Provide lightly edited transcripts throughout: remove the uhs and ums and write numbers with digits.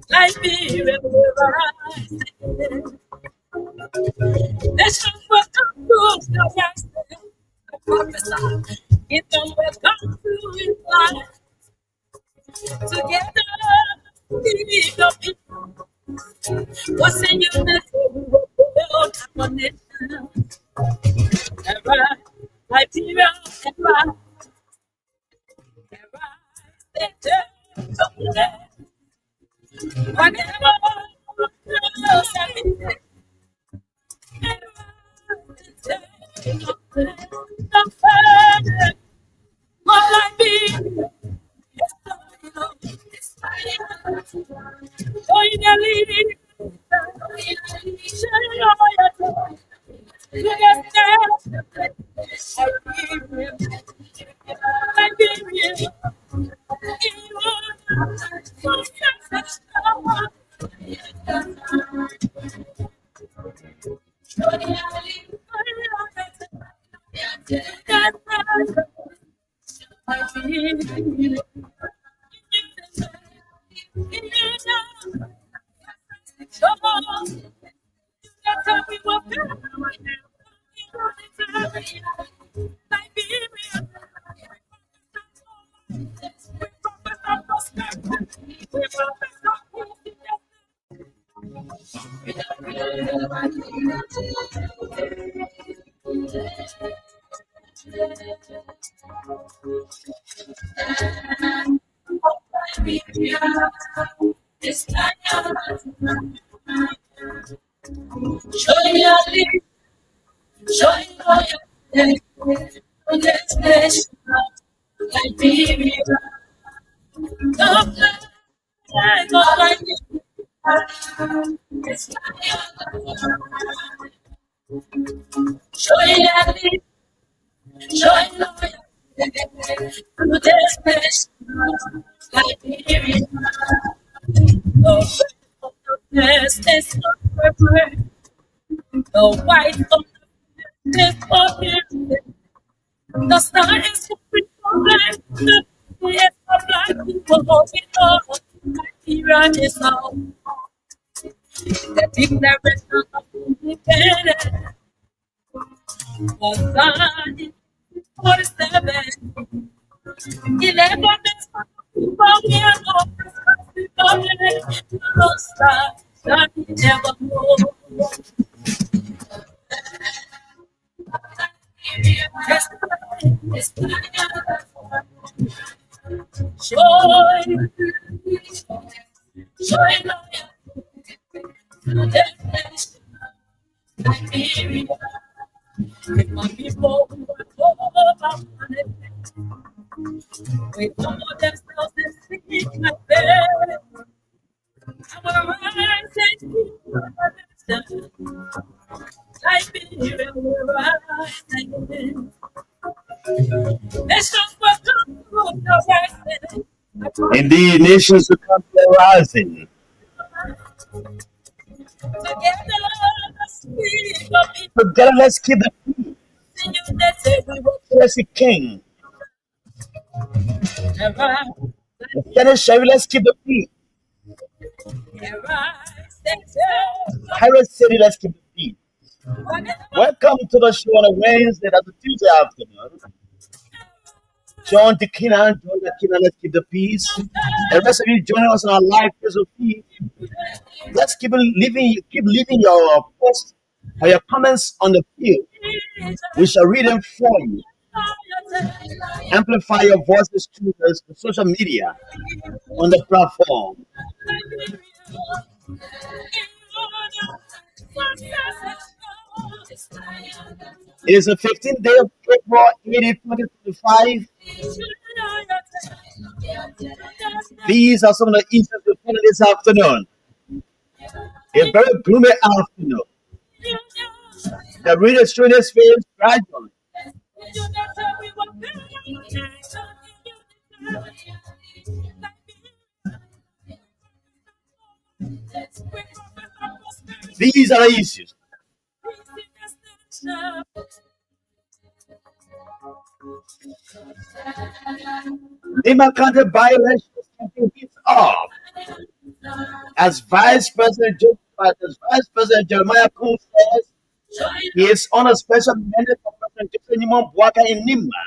Liberia, nation will come through the west. I prophesy, kingdom will come through in life. Together, we the people. What's in unity, we will build our nation. Ever, Liberia, ever, ever, whatever, what I be? The white of the for the star is moving for black. Yes, for black people moving on. Iran is out. The declaration of independence was signed in 47. 11 minutes for people, we are not responsible. No star, that we never know. Joy, joy, Liberia, if my people would we come on themselves and speak like that. I want to rise and keep Liberia, will rise again. Nations will come through the rising. Indeed, nations will come to the rising. Together, let's keep the peace. Let's the king. Together, shall we let's keep the peace. Harris City, let's keep the peace. Welcome to the show on a Wednesday, that's a Tuesday afternoon. John Tekina, let's keep the peace. The rest of you joining us on our live Facebook feed. Let's keep leaving your posts or your comments on the field. We shall read them for you. Amplify your voices through the social media on the platform. It is the 15th day of April 2025. These are some of the incidents we found this afternoon. A very gloomy afternoon. The reader showing his face gradually. These are the issues. Lima County by-elections can be up as Vice President Jeremiah Kun says he is on a special mandate for President Joseph Nimon Bwaka in Nimba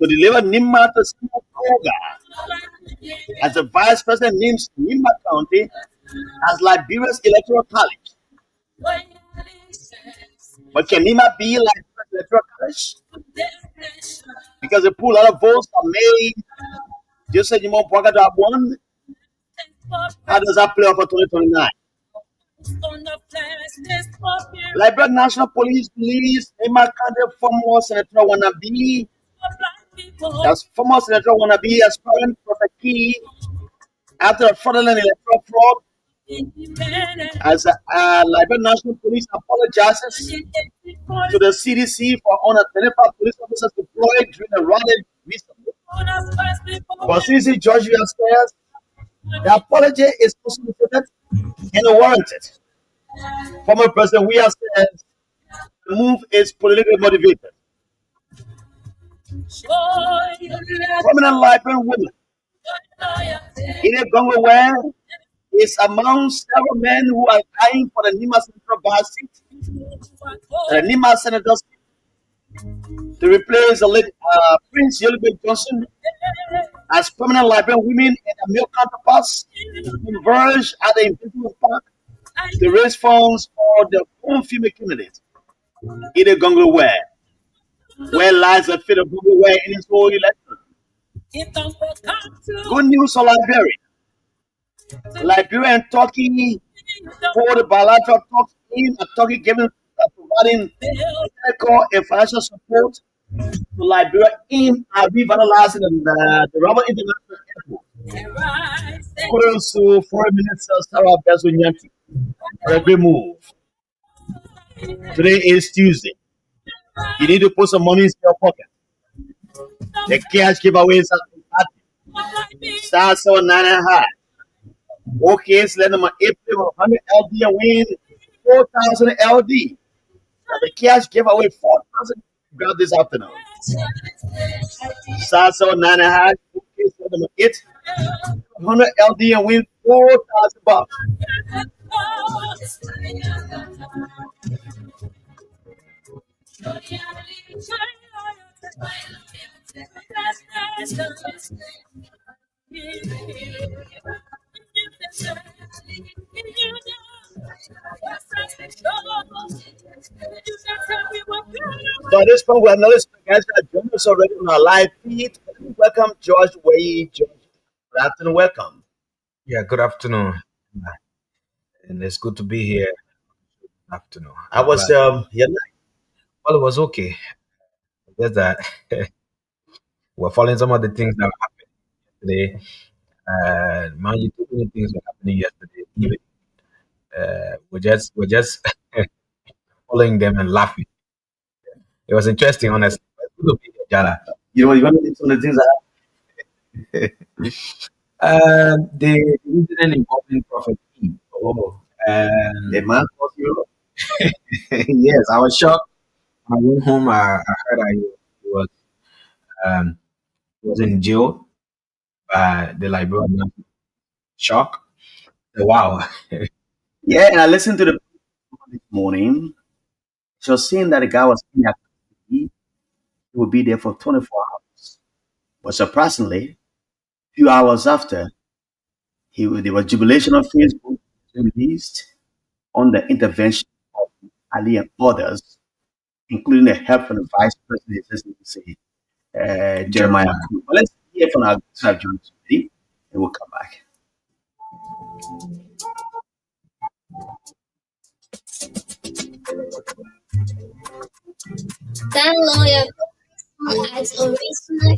to deliver Nimba to Simon Koga as the Vice President names Nimba County as Liberia's electoral college. But can Nimba be like the electoral college? Because they pull a lot of votes are made. Joseph Nimon Bwaka to have won. How does that play out for 2029? Liberia National Police believes Nimba County former Senator wannabe. That's former Senator wannabe as current prosecutee after a fraudulent electoral fraud. As Liberia National Police apologizes to the CDC for unidentified police officers deployed during a rally recently. But CDC Georgia says the apology is consolidated and warranted. Former President Weah says the move is politically motivated. Prominent Liberian woman Ine Gongwe is among several men who are vying for the Nima Central Bar seat, the Nima Senator seat, to replace the late Prince Yelubert Johnson as prominent Liberian women and their male counterparts converge at the Invictus Park to raise funds for their own female candidate, Ine Gongwe. Where lies the fate of Gongwe in his whole election? Good news for Liberia. Liberia and Turkey hold bilateral talks in a Turkey providing technical and financial support to Liberia in revitalizing the Rubber International Airport. Kudos to Foreign Minister Sarah Bezunyanti for a great move. Today is Tuesday. You need to put some money in your pocket. The cash giveaways are start so 9.5. Okay, so let them April 100 LD and win 4,000 LD. The cash giveaway 4,000. Grab this afternoon. Start so 9.5. Okay, so let them 100 LD and win 4,000 bucks. So at this point, we have another guys that joined us already on our live feed. Welcome, George Way. George, good afternoon. Welcome. Yeah, good afternoon. And it's good to be here. Good afternoon. I was Well, it was okay. Just that we're following some of the things that happened yesterday. Man, you too many things were happening yesterday. Even we're just following them and laughing. It was interesting, honestly. It's good to be here, Jala. You want to some of the things that The incident involving Prophet E. oh, And the man was you. yes, I was shocked. When I went home, I heard that um, he was in jail by the Liberian. Shock. Wow. Yeah, and I listened to the this morning. She was saying that the guy was in activity. He would be there for 24 hours. But surprisingly, a few hours after, there was jubilation on Facebook released on the intervention of Ali and others, including the help from the Vice President, His Excellency, Jeremiah. Jeremiah. But let's hear from our guest John today, and we'll come back. That lawyer as original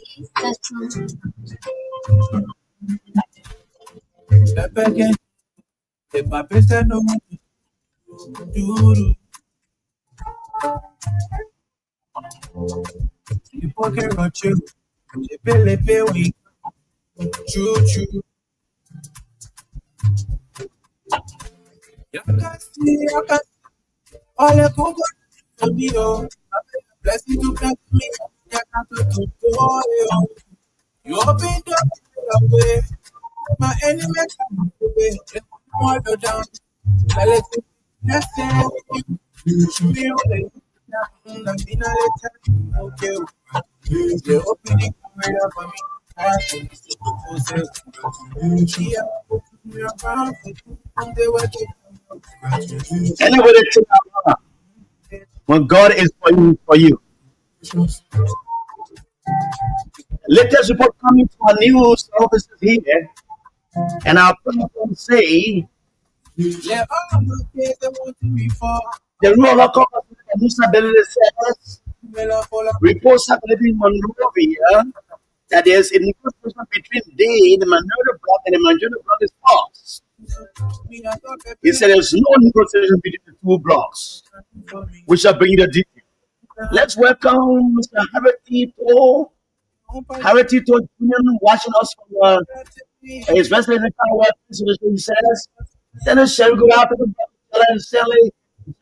away. My enemy come away. Let me down. I let you nothing. You should be away. I'm in a letter. Okay. The opening career for me. I think it's the proposal. She put me around. They were Anyway, when God is for you. Latest report coming to our news offices here, and our president say yeah, all the kids that want to be far. the ruler of Musa Belele says reports circulating in Monrovia that there's a negotiation between the minority bloc and the majority bloc is false. He said there's no negotiation between the two blocks. We shall bring you the details. Let's welcome Mr. Harry Tito Jr. watching us from his resident in Power. He says, then Sherry, good afternoon, and Sally.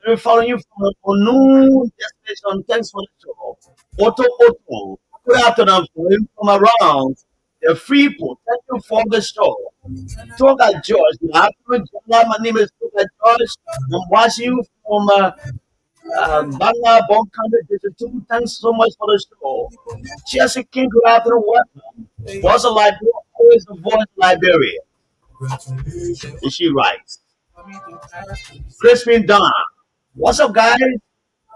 We're following you from unknown destination. Thanks for the show. Otto, good afternoon from around the Freeport. Thank you for the show. Toga George, good afternoon. My name is Toga George. I'm watching you from Bangla, Bon Country, District 2. Thanks so much for the show. Jesse King, good afternoon. Welcome. Was a Liberia, always the voice of Liberia. Is she right? Crispin Don. What's up, guys?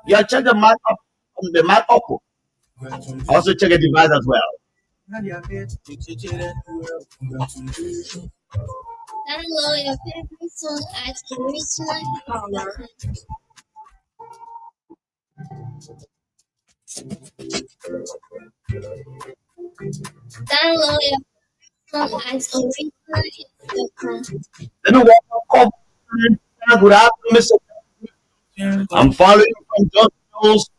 Yeah, check the mic up on the mic up. Also check the device as well. Download your favorite song at the original color. Download your song at original.com. Then welcome. Good afternoon, Mr. I'm following you from John Jones.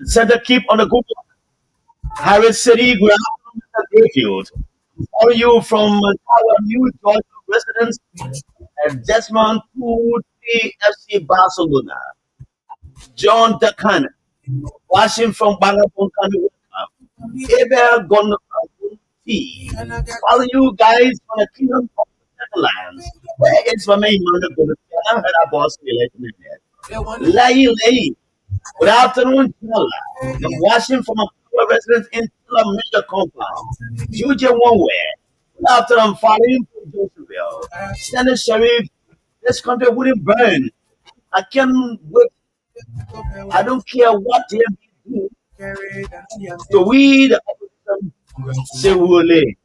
Center keep on the good luck. Harris City, good afternoon, Mr. Grayfield. I'm following you from our New Georgia residence at Desmond 2-3 FC Barcelona. John Dakan, watching from Bangapon County. Abel Gonti, following you guys from the Kingdom of the Netherlands. Where is my main mother going to tell her boss election? Lay. Good afternoon, Tella. I'm watching from a power residence in Tella Major Compound. Juja one way. Good afternoon, I'm following from Josephville. Senator Sharif, this country wouldn't burn. I can't wait. I don't care what they do. So we, the opposition, say we will lay.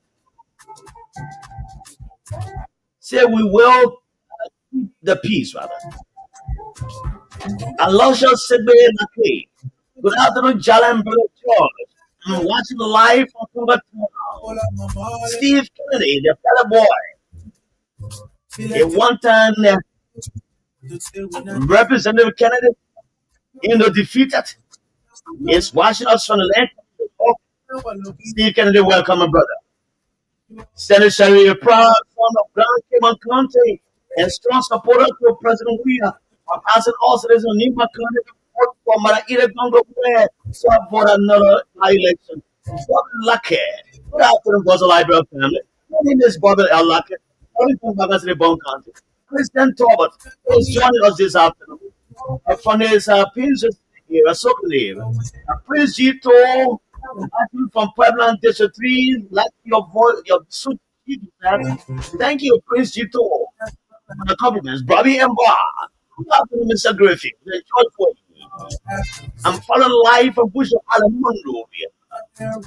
Say we will keep the peace, rather. Aloysius Sebe Nake. Good afternoon, Jalan Brother George. I'm watching live on Cover Town. Steve Kennedy, the fellow boy. A one-time representative candidate in the defeated is watching us from the land. Steve Kennedy, welcome, my brother. Senator Sherry, a proud son of Grand Cayman County and strong supporter to President Weah. I'm asking all citizens of Nima County to vote for Maraida Congo so for another election. Bobby Lucky. Good afternoon, Bosa Library family. My name is Bobby L. Lucky. Only from Baga City, Bon County. Christian Talbot is joining us this afternoon. From his Prince here, a Sokoli. Prince Gito, from Puebla District 3, like your voice, your suit. Thank you, Prince Gito, for the compliments. Bobby M. Bar. Good afternoon, Mr. Griffin. I'm following live from Bush Alamundo here.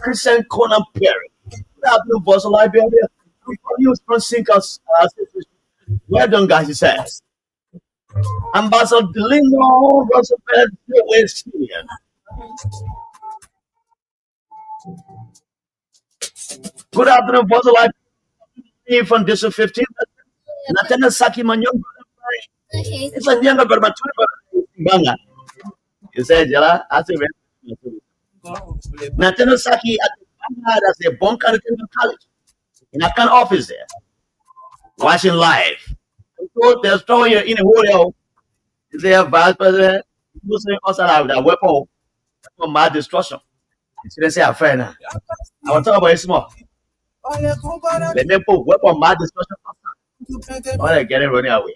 Christian Conan Perry. Good afternoon, Bosa Library. I'm following you from Sinkers. Well done, guys, he says. Ambassador Delino Roosevelt West. Good afternoon, Bosa Library from District 15. Natana Saki Manyon. It's a younger but Banga. You said, Jala, I say, Natana Saki at the Banga, that's a bunker college. In a kind office there. Watching live. So they're throwing you in a hole. They have vice president using us as a weapon for mass destruction. You didn't say a friend. I will talk about it more. Ole kukora Let me put weapon my discussion. tu pete Oh, me. they're getting running away.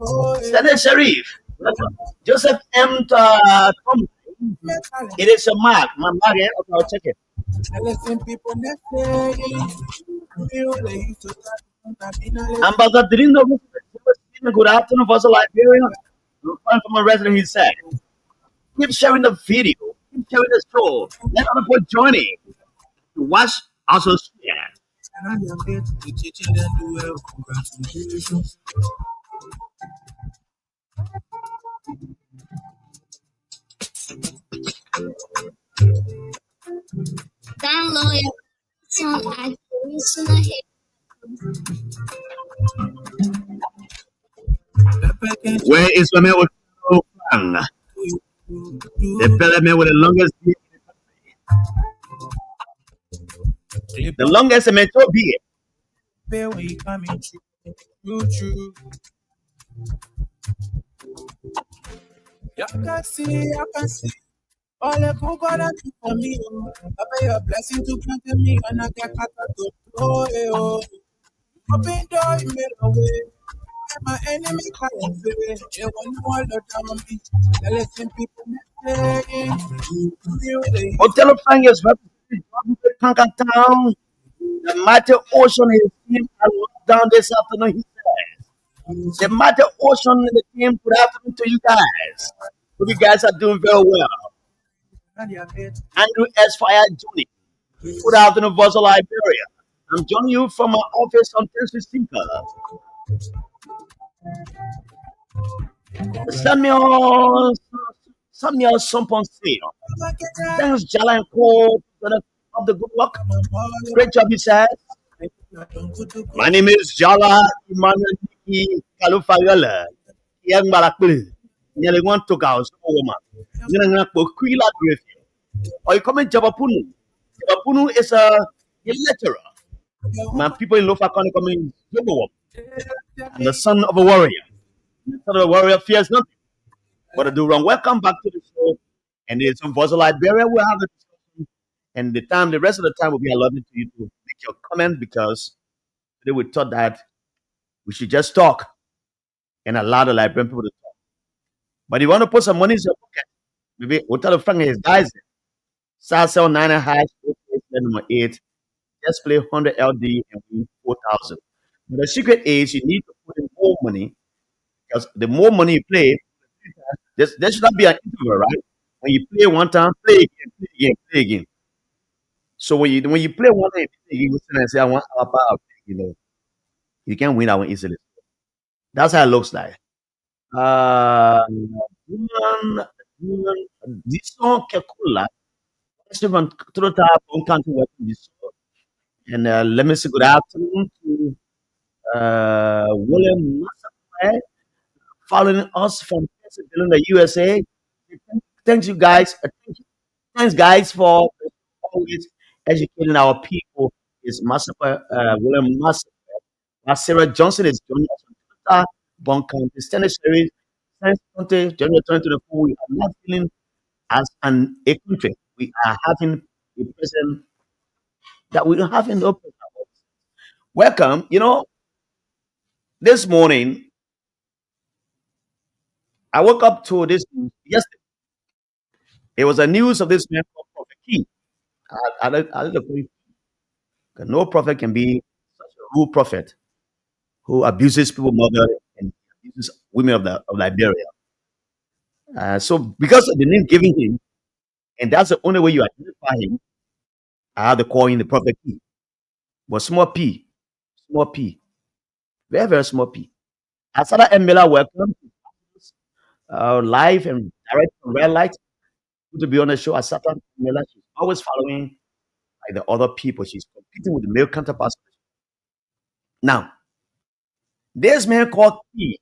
Oh, Senate Sheriff, welcome. Joseph M. Tom. me kale. It is a mark. My mark, okay, I'll check it. Listen people next say. Me ole to na bina listen. Ambassador Dirindo, good afternoon, for Liberia. From a resident, he said, keep sharing the video, keep sharing the show. Let other people join in. To watch, also share. And I am here to teaching them do well. Congratulations. Download your song at original hit. Where is the man with Frank? The fella man with the longest beard. Clip The up longest man to beard. pay when you coming true. True. You can see, I can see. All the good God has done for me, oh. I pay your blessing to grant me, and I get cut out to oh, oh. Open door, you made a way. My enemy can't say, they want all the down me. The listen people saying, feel the Hotel Frank is representing Kanka Town. The mighty ocean is seen and locked down this afternoon, he says. The mighty ocean in the team, good afternoon to you guys. Hope you guys are doing very well. and your bed. Andrew S. Fire Johnny. Good afternoon, Voice of Liberia. I'm joining you from my office on Thursday Sinker. Samuel Sompon Sale. Thanks, Jala and Co. of the good work. Great job, he says. My name is Jala Emmanuel Niki Kalufagala. Yang Malakuli. Nearly one took out. Or you come in Jabapunu. Jabapunu is a lecturer. My people in Lofa County come in Jobo. I'm the son of a warrior. The son of a warrior fears nothing. What to do wrong? Welcome back to the show. And it's some Voice of Liberia. We'll have a discussion. And the rest of the time will be allotted to you to make your comment because today we thought that we should just talk and allow the Liberian people to talk. But if you want to put some money in your pocket, maybe we'll tell the Frank and his guys. Sasel 9 hash, number 8. Just play 100 LD and win 4,000. But the secret is you need to put in more money because the more money you play, there should not be an interval, right? When you play one time, play again, play again, play again. So when you play one time, you go and say, I want our power, you can win that one easily. That's how it looks like. Uh, woman, this song, Kekula, let's move on to the top, on country weapon this song. And let me say good afternoon to William Massacre, following us from Pennsylvania, USA. Thanks, you guys. Thanks, guys, for always educating our people. Is Massacre, William Massacre. Sarah Johnson is joining us on Twitter. Bon County Senate Series. Since January 2024, we are not feeling as a country. We are having a president that we don't have in the open. Welcome. This morning, I woke up to this news yesterday. It was a news of this man called Prophet King. I look, no prophet can be such a rude prophet who abuses people, mother, and abuses women of Liberia. So, because of the name given him, and that's the only way you identify him, I have to call him the Prophet King. But small p, very, very small p. Asada M. Miller, welcome. Live and direct from Red Light. Good to be on the show. Asada Miller, she's always following like the other people. She's competing with the male counterparts. Now, this man called P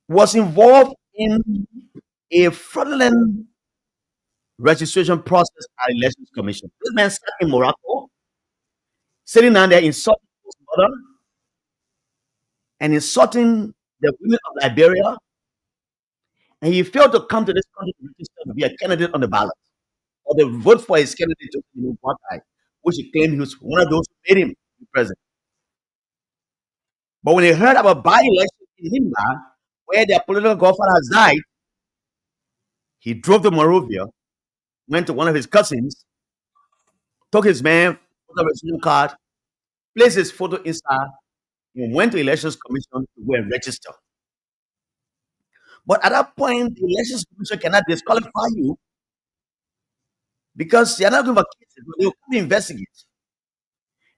was involved in a fraudulent registration process at Elections Commission. This man sat in Morocco, sitting down there insulting his mother and insulting the women of Liberia, and he failed to come to this country to register to be a candidate on the ballot. or they vote for his candidate, which he claimed he was one of those who made him the president. But when he heard about by-election in Limba, where their political godfather has died, he drove to Monrovia, went to one of his cousins, took his man, put up his new card, placed his photo inside, and went to Elections Commission to go and register. But at that point, the Elections Commission cannot disqualify you because they are not going for cases, but they will come investigate.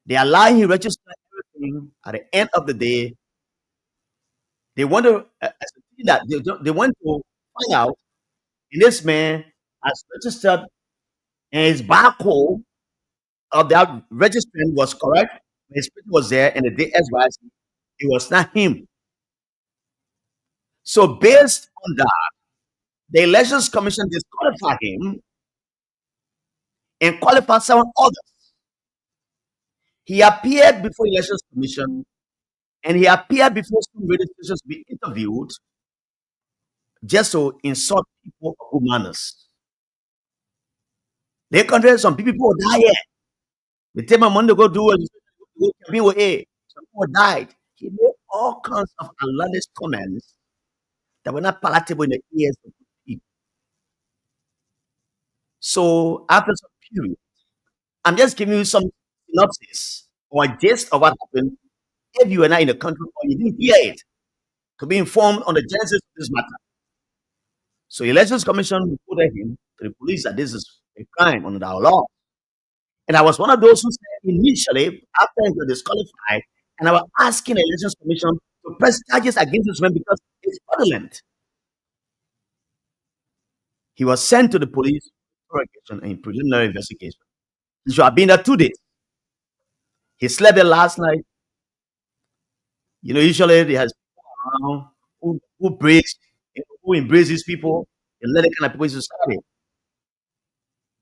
They allow him to register everything. At the end of the day, they want to they want to find out if this man has registered and his barcode of that registrant was correct. His picture was there, and the day SYC, it was not him. So based on that, the Elections Commission disqualified him and qualified seven others. He appeared before Elections Commission and he appeared before some radio stations to be interviewed just to insult people of good manners. They consider some people will die here. They tell my money to go do it. Some people died. He made all kinds of outlandish comments that were not palatable in the ears of people. So after some period, I'm just giving you some synopsis or a gist of what happened. If you are not in the country or you didn't hear it, to be informed on the genesis of this matter. So the Elections Commission reported him to the police that this is a crime under our law. And I was one of those who said initially, after he was disqualified, and I was asking the Elections Commission to press charges against this man because it's fraudulent. He was sent to the police interrogation and preliminary investigation. He should have been there 2 days. He slept there last night. Usually he has people around who breaks, who embraces people, and let the kind of people in society.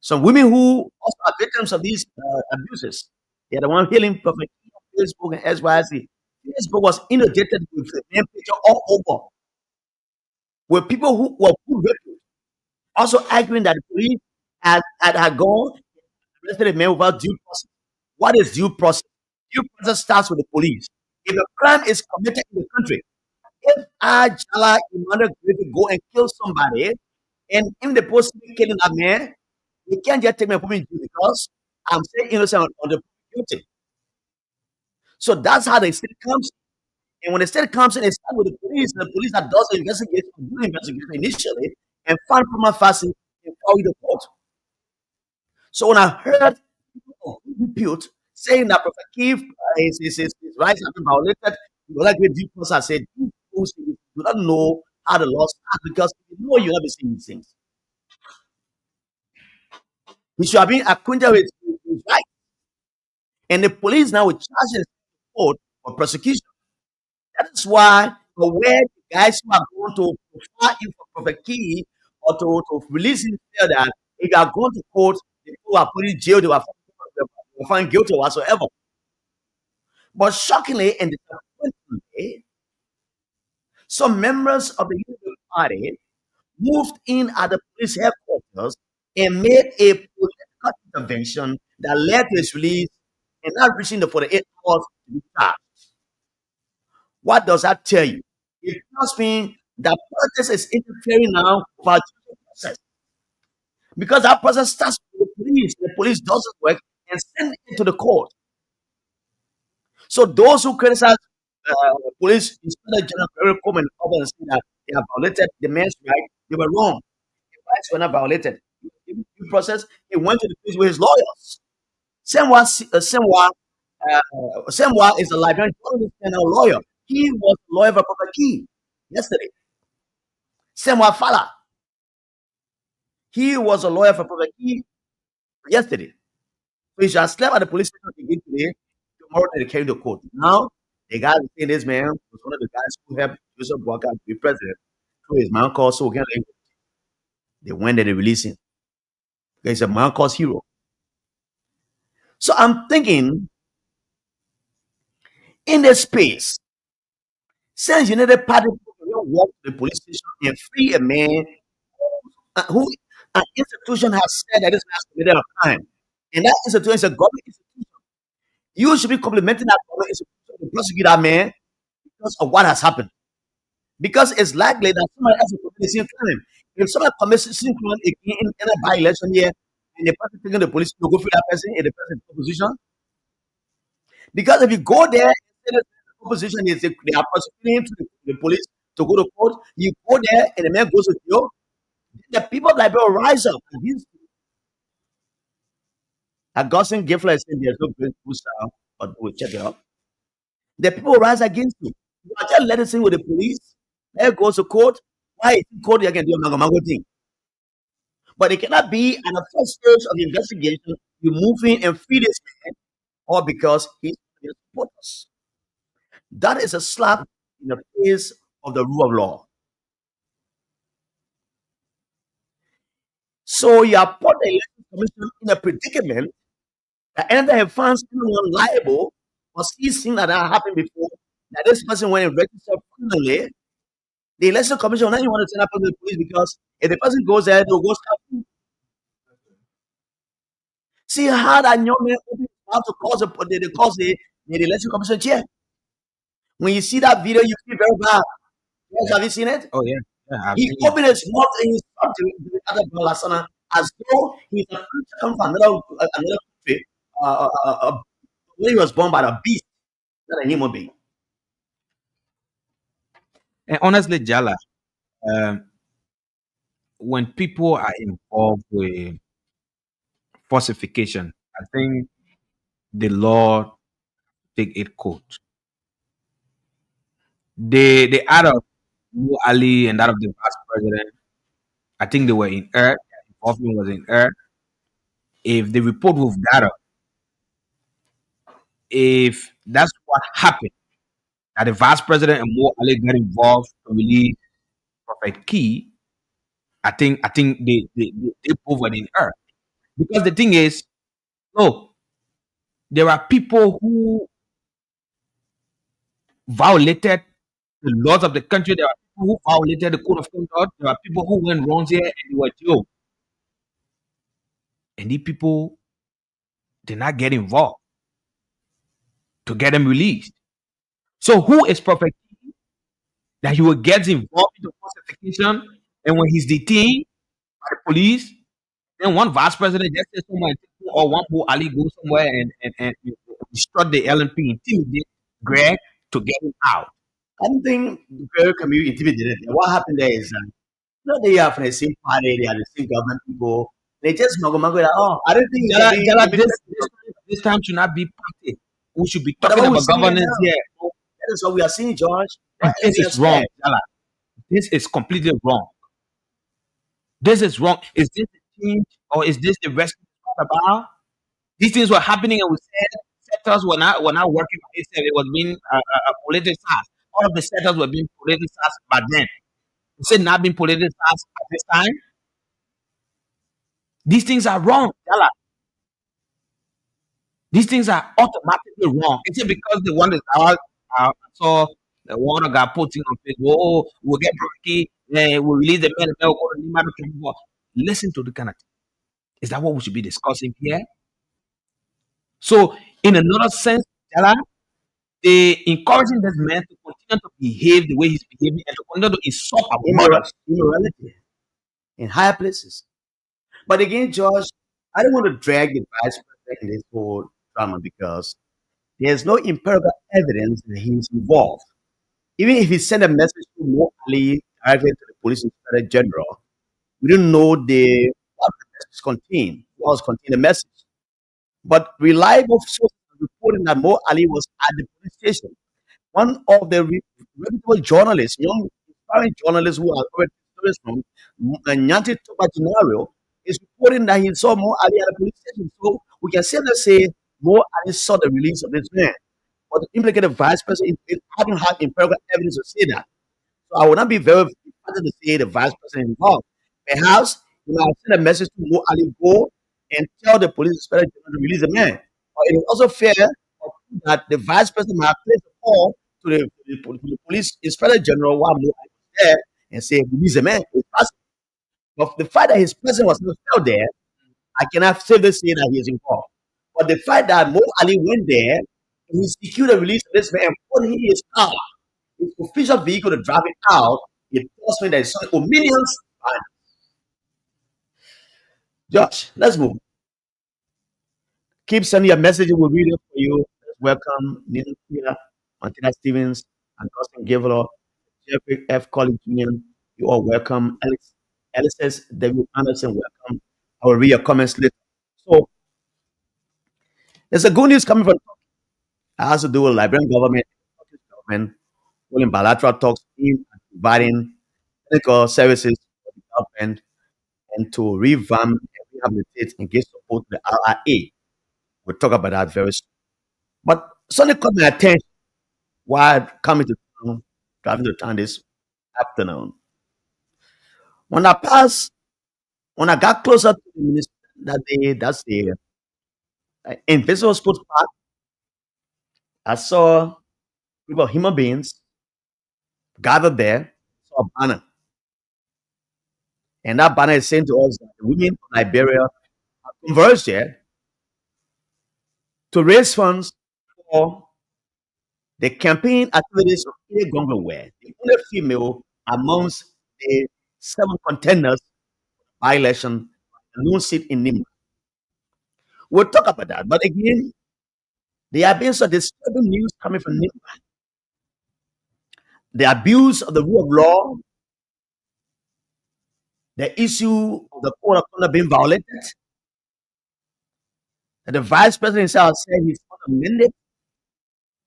Some women who also are victims of these abuses, they are the one healing Prophet on Facebook and SYC. Facebook was inundated with the name picture all over, with people who were put refuge, also arguing that the police had gone and arrested a man without due process. What is due process? Due process starts with the police. If a crime is committed in the country, if Jala Emmanuel Griffith go and kill somebody, and in the post killing a man, you can't just take me from jail because I'm saying innocent on the guilty. So that's how the state comes. And when the state comes in, it starts with the police that does the investigation, do the investigation initially, and find prima facie and follow the court. So when I heard people of repute saying that Prophet Keith his rights have been violated, you like with due process, I said, these people do not know how the law starts because you know you'll not be seeing these things. He should have been acquainted with his rights. And the police now will charge him court for prosecution. That is why where the guys who are going to file him for Prophet Key or to release him feel that if you are going to court, the people are put in jail, they were found guilty whatsoever. But shockingly and disappointingly, some members of the Unity Party moved in at the police headquarters and made a political intervention that led to his release and not reaching the 48 hours to be charged. What does that tell you? It tells me that politics is interfering now with our judicial process. Because that process starts with the police does its work and send it to the court. So those who criticize police, Inspector General Perry Coleman, and say that they have violated the man's right, they were wrong. The rights were not violated. In the due process, he went to the police with his lawyers. Semwa is a Liberian journalist and a lawyer. He was a lawyer for Prophet Key yesterday. Semwa Fala. He was a lawyer for Prophet Key yesterday. So he shall slept at the police station again today. Tomorrow they came to court. Now the guy is saying this man was one of the guys who helped Joseph Boakai to be president. So his man called so again. They went and they released him. He's a man called hero. So I'm thinking in this space, since United Party will walk to the police station and free a man who An institution has said that this man has committed a crime, and that institution is a government institution. You should be complimenting that government institution to prosecute that man because of what has happened. Because it's likely that somebody else will commit the same crime. If somebody commits the same crime again in a by-election here, and the person taking the police to go through that person and the person in opposition, because if you go there and say that the opposition is they are prosecuting to the police to go to court, you go there and the man goes to jail, the people of Liberia will rise up against you. Augustine Gifler is saying there's no great style, but we'll check it out. The people will rise against you. You are just letting in with the police. There goes to court. Why is it court? You can do a mango thing. But it cannot be at the first stage of the investigation, you move in and feed this man, or because he's your supporters. That is a slap in the face of the rule of law. So you have put the election commission in a predicament that anytime he finds anyone liable or sees things that have happened before, that this person went and registered criminally, the election commission will not even want to send up to the police because if the person goes there, they'll go stop. See how that young man opened his mouth to cause the election commission chair. When you see that video, you feel very bad. Yes, have you seen it? Oh yeah, yeah. He opened his mouth and he started to the other Balasana as though he's a creature come from another country. When he was born by a beast, not a human being. And honestly, Jala, um, when people are involved with falsification, I think the law take it court. The ad of Mu Ali and that of the past president, I think they were in error. Their involvement was in error. If the report with data, if that's what happened, that the vice president and Mo Ali got involved to release Prophet Key, I think they both were in error. Because the thing is, no, there are people who violated the laws of the country. There are people who violated the code of conduct. There are people who went wrong here and they were jailed. And these people did not get involved to get them released. So who is Prophet Key that he will get involved in the falsification, and when he's detained by the police, then one vice president just says somewhere or one who Ali goes somewhere and instruct the LNP, intimidate Greg to get him out. I don't think the Gregor community intimidated. What happened there is they are from the same party, they are the same government people. They just mago like, oh, I don't think This time should not be party. We should be But talking what we're about seeing governance now, here. that is what we are seeing, George. And this is wrong, Jala. This is completely wrong. This is wrong. Is this the change or is this the rescue about? These things were happening, and we said sectors were not working. It said it was being politicized. All of the sectors were being politicized by then. We said not being politicized at this time. These things are wrong, Jala. These things are automatically wrong. Is it because the one that I saw the one that got put in on Facebook? Oh, we'll get Rocky, we'll release the men, they'll go to Lima to Kivu. Listen to the kind of thing. Is that what we should be discussing here? So, in another sense, Jala, they encouraging this man to continue to behave the way he's behaving and to continue to insult our mothers. Immorality in higher places. But again, George, I don't want to drag the vice president in this whole drama because there's no empirical evidence that he's involved. Even if he sent a message to Mo Ali directly to the police inspector general, we don't know what the message contained, what was contained the message. But reliable sources are reporting that Mo Ali was at the police station. One of the reputable journalists, young inspiring journalists who are covered stories from Nyanti Toba Gennaro, is reporting that he saw Mo Ali at the police station. So we can safely say Mo Ali saw the release of this man. But the implicated vice president hadn't had empirical evidence to say that. So I would not be very excited to say the vice president involved. Perhaps you might send a message to Mo Ali, go and tell the police inspector general to release the man. But it is also fair that the vice president might place a call to the police inspector general while Mo Ali was there and say, release the man. It's possible. But the fact that his person was not out there, I cannot safely say that he is involved. But the fact that Mo Ali went there, he secured the release of this man, put in his car, his official vehicle to drive it out, it tells me that it's some millions. Josh, let's move. Keep sending your messages. We'll read it for you. Let's welcome Nina Pia, Martina Stevens, and Austin Gavrilo, Jeffrey F. Collins Jr. You all welcome. Alex says, David Anderson, welcome. I will read your comments later. So, there's a good news coming from. It has to do with Liberian government holding bilateral talks in and providing technical services for the government and to revamp and rehabilitate and give support to the RIA. We'll talk about that very soon. But something caught my attention while coming to town, driving to town this afternoon. When I passed, when I got closer to the minister that day, that's the Invisible Sports Park, I saw a group of human beings gathered there, saw a banner. And that banner is saying to us that the women of Liberia have converged here to raise funds for the campaign activities of Ile Gonglowe, the only female amongst the 7 contenders by election, a new seat in Nimba. We'll talk about that. But again, there have been some disturbing news coming from Nimba. The abuse of the rule of law, the issue of the code of conduct being violated, and the vice president himself said he's not amended.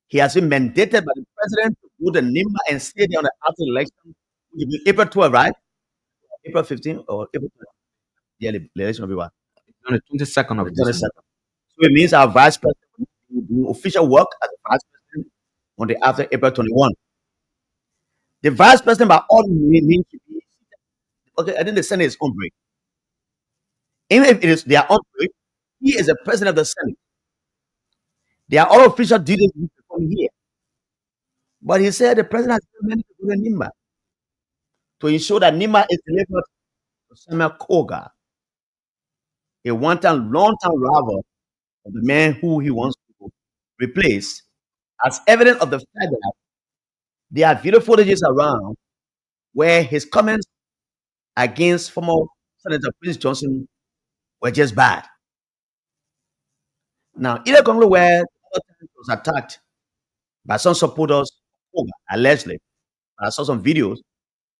He has been mandated by the president to go to Nimba and stay there on the after election, which will be April 12, right? April 15 or April 12. Yeah, the election will be what? On the 22nd of The December. 22nd. So it means our vice president will do official work as the vice president on the after April 21. The vice president, by all means, should be okay. I think the Senate is on break. Even if it is their own break, he is the president of the Senate. They are all official duties to perform here. But he said the president has been to go to Nimba to ensure that Nimba is delivered to Samuel Koga, a one-time, long-time rival of the man who he wants to replace, as evidence of the fact that there are video footages around where his comments against former Senator Prince Johnson were just bad. Now, Ile Gonglo where was attacked by some supporters of Koga, allegedly. I saw some videos,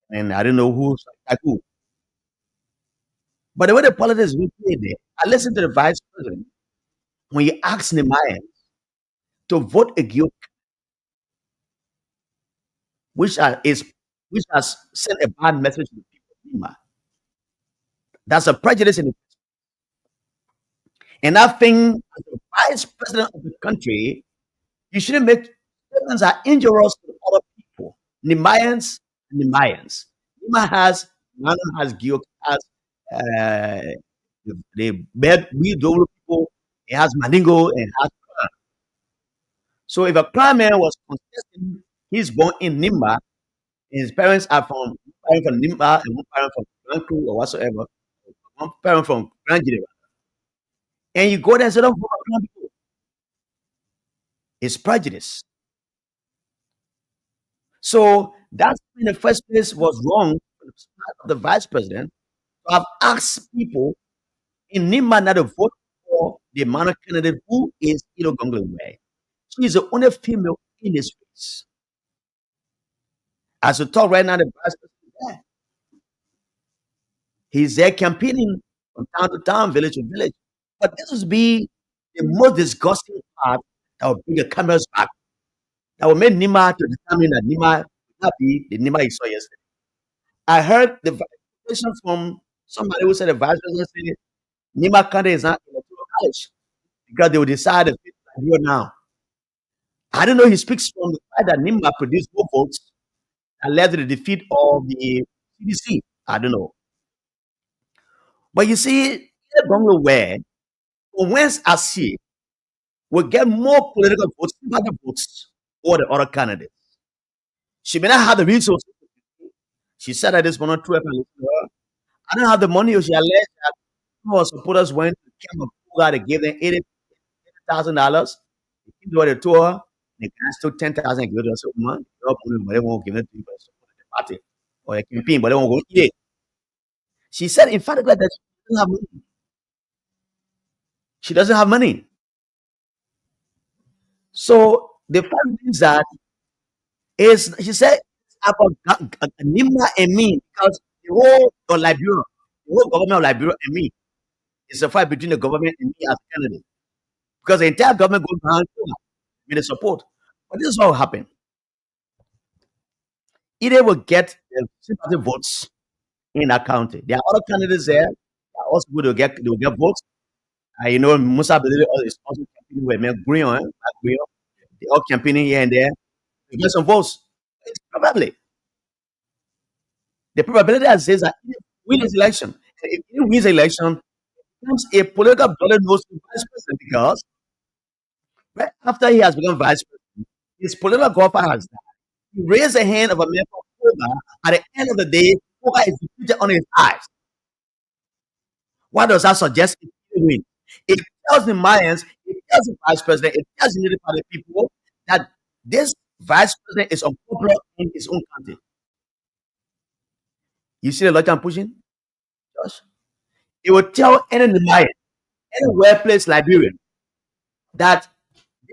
and I don't know who's like who. But the way the politics we played there, I listened to the vice president when he asked Nehemiah to vote against, which has sent a bad message to the people of Nehemiah. That's a prejudice in it. And I think as the vice president of the country, you shouldn't make statements that are injurious to other people. Nehemiahans. Nehemiah has guilt, has the bad we do people, it has Maningo and has Kran. So if a Kran man was contesting, he's born in Nimba, and his parents are from one parent from Nimba and one parent from Grand Crew or whatsoever, one parent from Grand Geneva. And you go there and say, don't vote for Kran people. It's prejudice. So that in the first place was wrong on the part of the vice president to have asked people in Nimba not to vote for the man candidate who is Ile Gonglowe. She is the only female in this race. As we talk right now, the vice president is there. He's there campaigning from town to town, village to village. But this would be the most disgusting part that will bring the cameras back. That will make Nima to determine that Nima will not be the Nima you saw yesterday. I heard the question from somebody who said the vice president said Nima candidate is not electoral college because they will decide if it's like you now. I don't know. He speaks from the fact that Nima produced more votes and led to the defeat of the CDC. I don't know. But you see, Ile Gonglowe, from whence I see, will get more political votes, sympathy votes, or the other candidates. She may not have the resources. She said that this one on 12 and listen to her. I don't have the money. She alleged that some of her supporters went to the camp of Kuga to give them $80,000. They do what they told her. The guys took 10,000 and gave her. So, man, they won't give it to you, but support the party or a campaign, but they won't go eat it. She said emphatically that she doesn't have money. She doesn't have money. So the fact is that is she said it's about Nima and me because the whole of Liberia, the whole government of Liberia and me is a fight between the government and me as a candidate. Because the entire government goes behind with the support. But this is what will happen. Either will get the sympathy votes in that county. There are other candidates there. They are also good to they will get votes. Musa Bedele is also campaigning with Grion, Grion. They all campaigning here and there. They get some votes. It's probably the probability that says that if he wins this election, if he wins the election, becomes a political dollar nose to vice president because right after he has become vice president, his political golfer has died. He raised the hand of a man called Koga. At the end of the day, Koga is defeated on his eyes. What does that suggest? It tells the Mayans, it tells the vice president, it tells the Unity Party people that this vice president is unpopular in his own country. You see the logic I'm pushing, Josh? It will tell any Mayan, any workplace Liberian that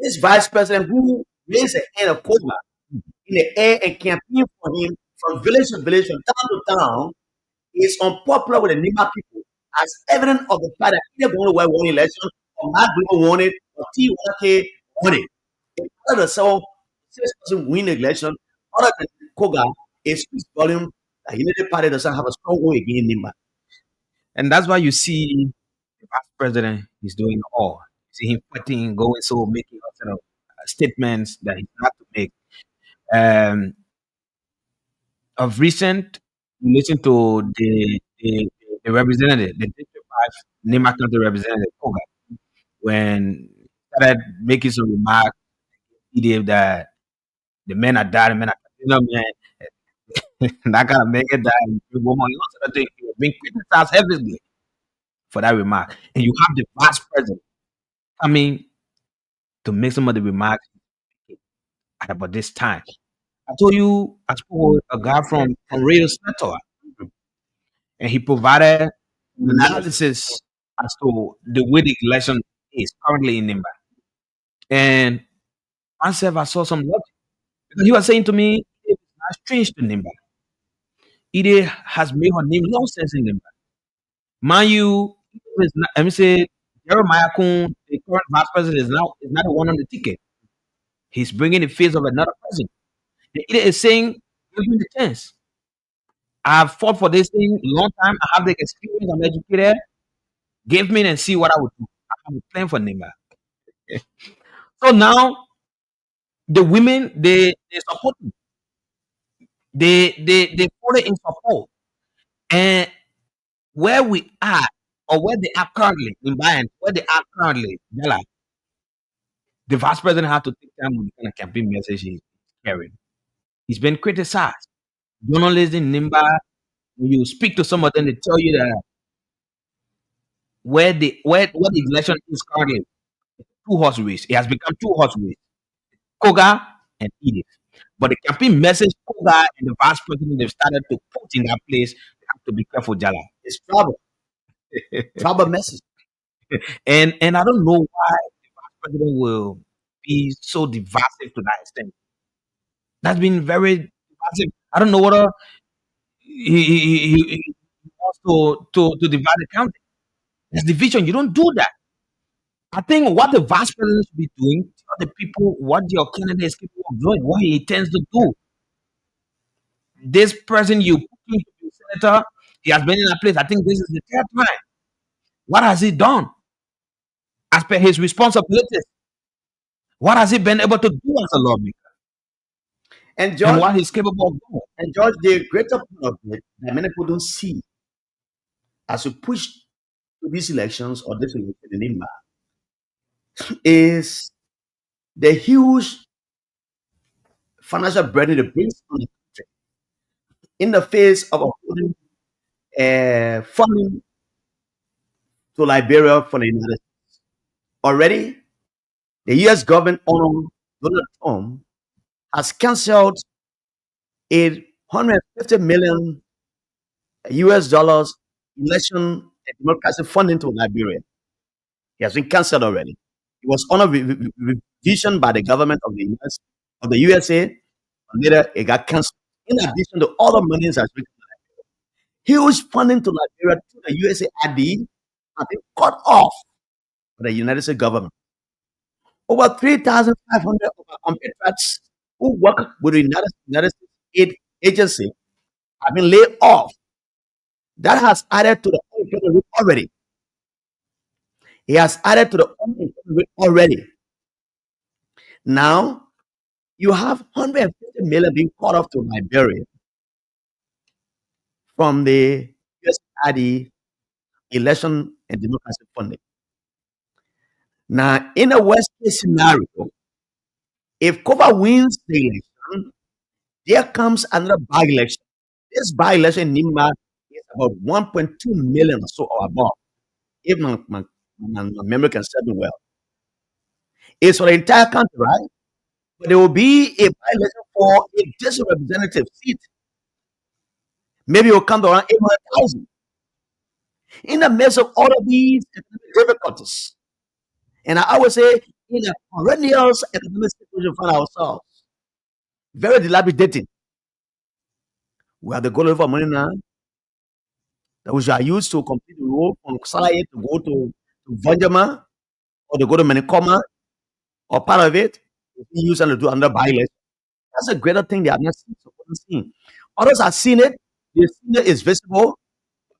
this vice president who raised the hand of Koga in the air and campaign for him from village to village, from town to town, is unpopular with the Nima people as evidence of the fact that either going to won election or Mark Green won it or T1K won it. If other the 6 person win the election, other than Koga, it speaks volume that Unity Party doesn't have a strong way against Nima. And that's why you see the past president is doing all. You see him fighting, going so making sort of statements that he's not to make. Um, of recent, you listen to the representative, the District 5 Nima County representative, Koga, when he started making some remarks, he gave that the men are dying, the men are man, that kind of make it die. Woman, you know, sort of thing. He was being criticized heavily for that remark. And you have the vice president coming to make some of the remarks at about this time. I told you, I spoke with a guy from Radio Senator, and he provided analysis as to the way the election is currently in Nimba. And myself, I saw some logic. Because he was saying to me, it's not strange to Nimba. Ide has made her name nonsense in Nimba. Mind you, let me say, Jeremiah Kun, the current vice president, is not the one on the ticket. He's bringing the face of another president. The Ide is saying, give me the chance. I've fought for this thing a long time. I have the experience. I'm educated. Give me and see what I would do. I have a plan for Nimba. So now the women they support me. They follow in support. And where we are or where they are currently in Bayern, where they are currently, Jala, the vice president had to take time with the kind of campaign message he's carrying. He's been criticized. Journalists in Nimba, when you speak to some of them, they tell you that where the election is currently, two horse race. It has become two horse race. Koga and Edith. But the campaign message Koga and the vice president they've started to put in that place, they have to be careful, Jala. It's trouble. Trouble message. And I don't know why the vice president will be so divisive to that extent. That's been very divisive. I don't know whether he wants to divide the county. There's division. You don't do that. I think what the vice president should be doing, tell the people what your candidate is capable of doing, what he intends to do. This person you put him to be senator, he has been in a place. I think this is the third time. What has he done as per his responsibilities? What has he been able to do as a lawmaker? And And George, what he's capable of doing? and George, the greater part of it that many people don't see as we push to these elections or this election in Nimba is the huge financial burden it brings on the country in the face of upholding funding to Liberia for the United States. Already, the U.S. government under Donald Trump has canceled a 150 million US dollars election and democracy funding to Liberia. It has been cancelled already. It was under revision by the government of the USA, and later it got cancelled. In addition to other monies that's been huge funding to Liberia to the USAID have been cut off by the United States government. Over 3,500 of our compatriots who work with the United States aid agency have been laid off. That has added to the unemployment rate already. It has added to the unemployment rate already. Now, you have 150 million being cut off to Liberia from the USAID election and democracy funding. Now, in a worst case scenario, if Kova wins the election, there comes another by election. This by election in Nima is about 1.2 million or so or above, if my memory can serve me well. It's for the entire country, right? But there will be a by election for a district representative seat. Maybe it will come to around 800,000. In the midst of all of these economic difficulties, and I would say in a perennial economic situation we find ourselves, very dilapidating. We have the goal of our money now that we shall use to complete the road from Salaya to go to Vanjama or to go to Manikoma or part of it. We use and to do another by election. That's a greater thing they have not seen. Others have seen it. They seen it is visible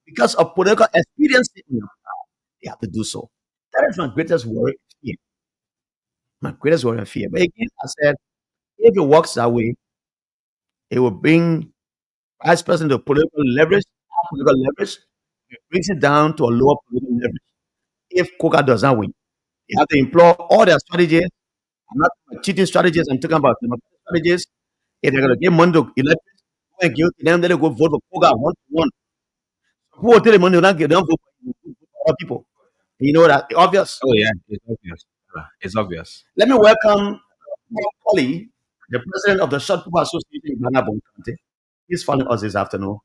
because of political experience. They have to do so. That is my greatest worry and fear. My greatest worry and fear. But again, I said, if it works that way, it will bring vice president to political leverage, it brings it down to a lower political leverage. If Coca does not win, you have to employ all their strategies. I'm not talking about cheating strategies, I'm talking about democratic strategies. If they're going to get money to elect, go and give it to them, then they go vote for Coca 1 to 1. Who will take the money? They don't vote for other people. You know that obvious. Oh yeah, it's obvious. It's obvious. Let me welcome Paul Colley, the president of the Short People Association in Ghana, County. He's following us this afternoon.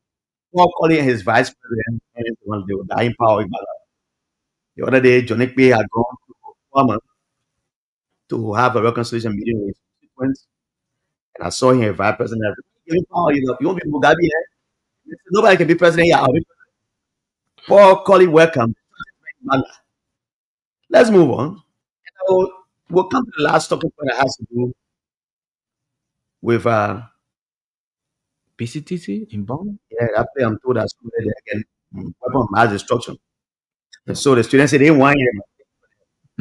Paul Colley and his vice president, and they were dying power in Ghana. The other day, John Ekpe had gone to Obama to have a reconciliation meeting with constituents, and I saw him as vice president. Giving power, you won't be Mugabe here. Nobody can be president here. Paul Colley, welcome. Let's move on. We'll come to the last talking point that has to do with PCTC in Bonn? that play I'm told that school again weapon of mass destruction. And so the students say they want him.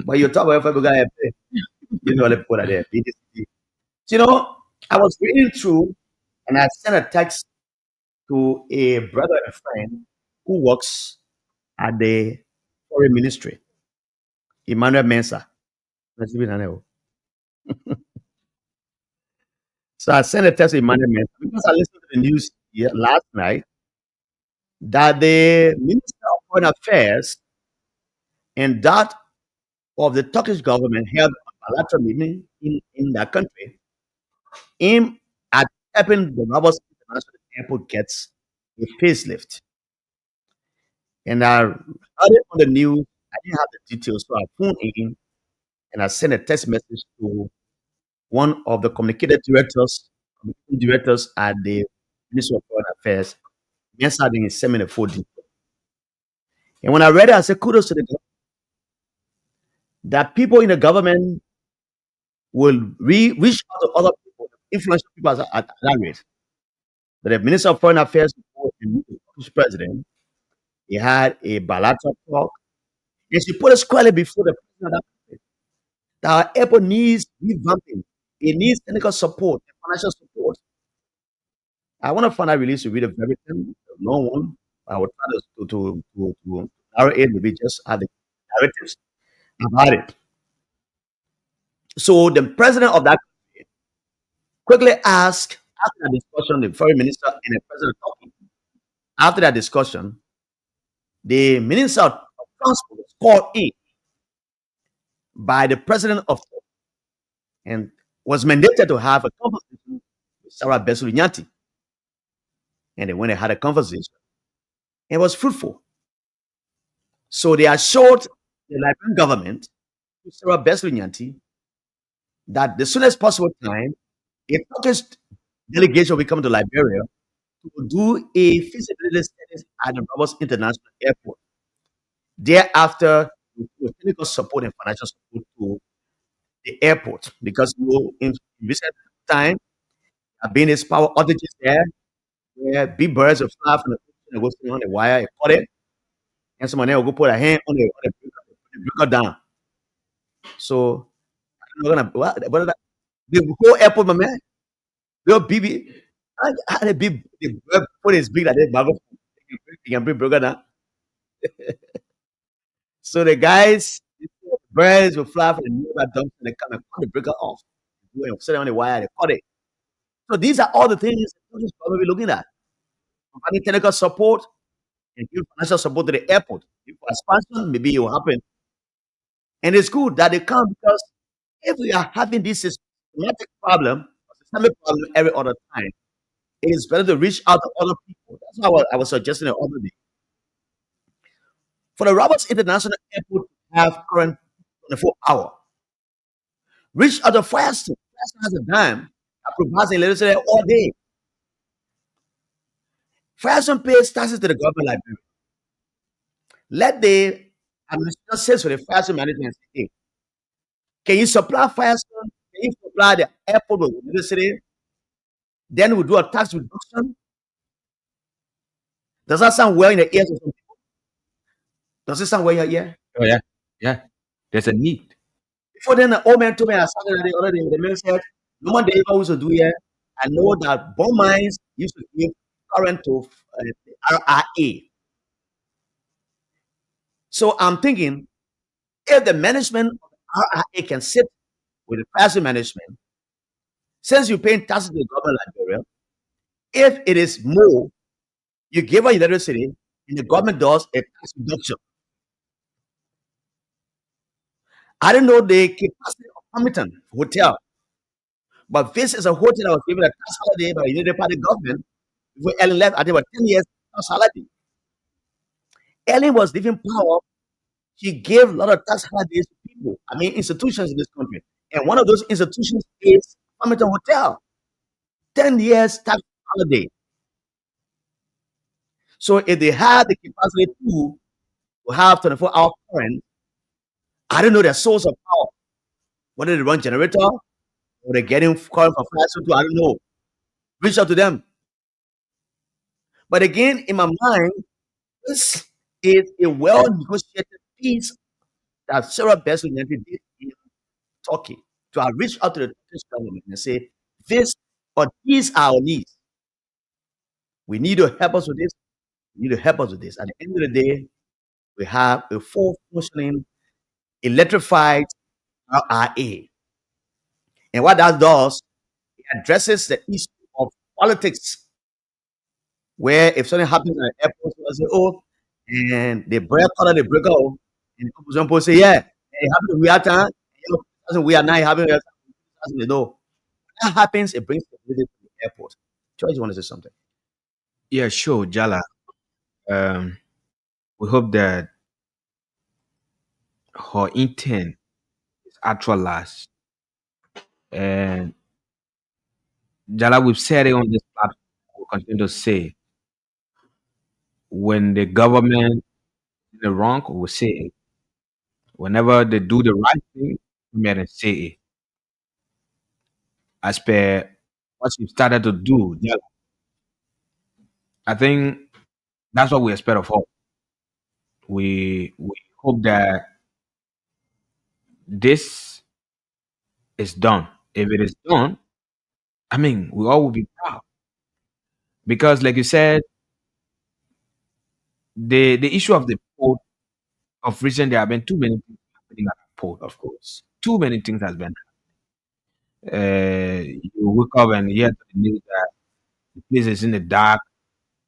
But you talk about if guy play, you know the people that there. You know, I was reading through and I sent a text to a brother and a friend who works at the foreign ministry, Emmanuel Mensa. So I sent a text to Emmanuel Mensa because I listened to the news last night that the Minister of Foreign Affairs and that of the Turkish government held a bilateral meeting in that country aimed at helping the Rabos International Airport gets a facelift. And I heard it on the news. I didn't have the details, so I phoned in and I sent a text message to one of the communication directors at the Ministry of Foreign Affairs. Mensa didn't send me the full details. And when I read it, I said, kudos to the government. That people in the government will reach out to other people, influential people at that rate. That the Minister of Foreign Affairs before the Turkish president, he had a bilateral talk, and she put it squarely before the president of that country. That our airport needs revamping. It needs technical support and financial support. I want to find out release to read a verbatim, a long one. I will try to narrow it, maybe just add the narratives about it. So the president of that country quickly asked, after the discussion, the foreign minister and the president talking, After that discussion, the Minister of Transport was called in by the President of and was mandated to have a conversation with Sarah Besulignati. And they went and had a conversation. It was fruitful. So they assured the Liberian government, Sarah Besulignati, that the soonest possible time, a Turkish delegation will come to Liberia to do a feasibility study at the Roberts International Airport. Thereafter, with technical support and financial support to the airport, because in recent time, there have been these power outages there where big birds will fly from the ocean and go sit on the wire and cut it, and someone else will go put a hand on the breaker down. So, I'm not gonna, the whole airport, my man, they'll be, how the bird put his big like that, he can bring breaker down. So the guys, birds will fly from the nearby dumps and they come and cut the breaker off. Go and sit on the wire, they cut it. So these are all the things that is probably looking at. Providing technical support and give financial support to the airport. If for expansion, maybe it will happen. And it's good that they come because if we are having this systematic problem, systemic problem every other time, it is better to reach out to other people. That's why I was suggesting the other day. For the Roberts International Airport to have current 24-hour, reach out to Firestone. Firestone has a dime that provides electricity all day. Firestone pays taxes to the government library. Let the administration say to the Firestone management say, hey, can you supply Firestone? Can you supply the airport with electricity? Then we'll do a tax reduction. Does that sound well in the ears of some people? Does it sound well in your ear? Oh yeah, yeah. There's a need. Before then, the old man told me I started the other day. The man said, no one they used to do here. I know that bond mines used to give current to the RRA. So I'm thinking, if the management of the RRA can sit with the private management, since you're paying taxes to the government Liberia, if it is more, you give her electricity and the government does a tax reduction. I didn't know the capacity of Hamilton Hotel, but this is a hotel that was given a tax holiday by the United Party government before Ellen left. I think about 10 years tax holiday. Ellen was leaving power. She gave a lot of tax holidays to people, I mean institutions in this country. And one of those institutions is Hamilton Hotel. 10 years tax holiday. So if they had the capacity to have 24-hour current, I don't know their source of power. Whether they run generator or they're getting current from fire, so I don't know. Reach out to them. But again, in my mind, this is a well negotiated piece that Sarah Besulignati did in Turkey to have reached out to the Turkish government and say, this or these are our needs. We need to help us with this. We need to help us with this. At the end of the day, we have a full functioning, electrified RRA. And what that does, it addresses the issue of politics, where if something happens at the airport, people say, oh, and the break color, the break out, and some people say, yeah, it happened in real time, we are not having they know. That happens, it brings stability to the airport. George, you want to say something? Yeah, sure, Jala. We hope that her intent is actualized. And Jala, we've said it on this platform. We'll continue to say when the government is in the wrong, we'll say it. Whenever they do the right thing, we may say it. As per what you've started to do, Jala, I think that's what we expect of her. We hope that this is done. If it is done, I mean, we all will be proud because, like you said, the issue of the port of recent there have been too many things happening at the port. Of course, too many things has been. You wake up and hear the news that the place is in the dark,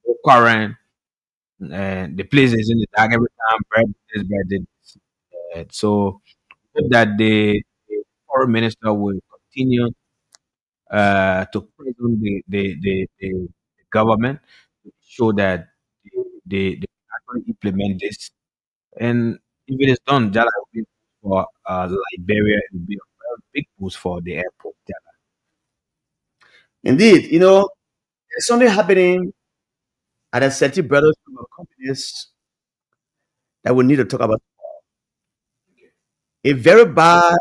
no current. and the place is in the dark every time. Bread is bread. So hope that the foreign minister will continue to prison the government to show that they actually implement this. And if it is done, Jala will be for Liberia. It will be a very big boost for the airport. Jala. Indeed, there's something happening at the Seti Brothers Group of companies that we need to talk about. A very bad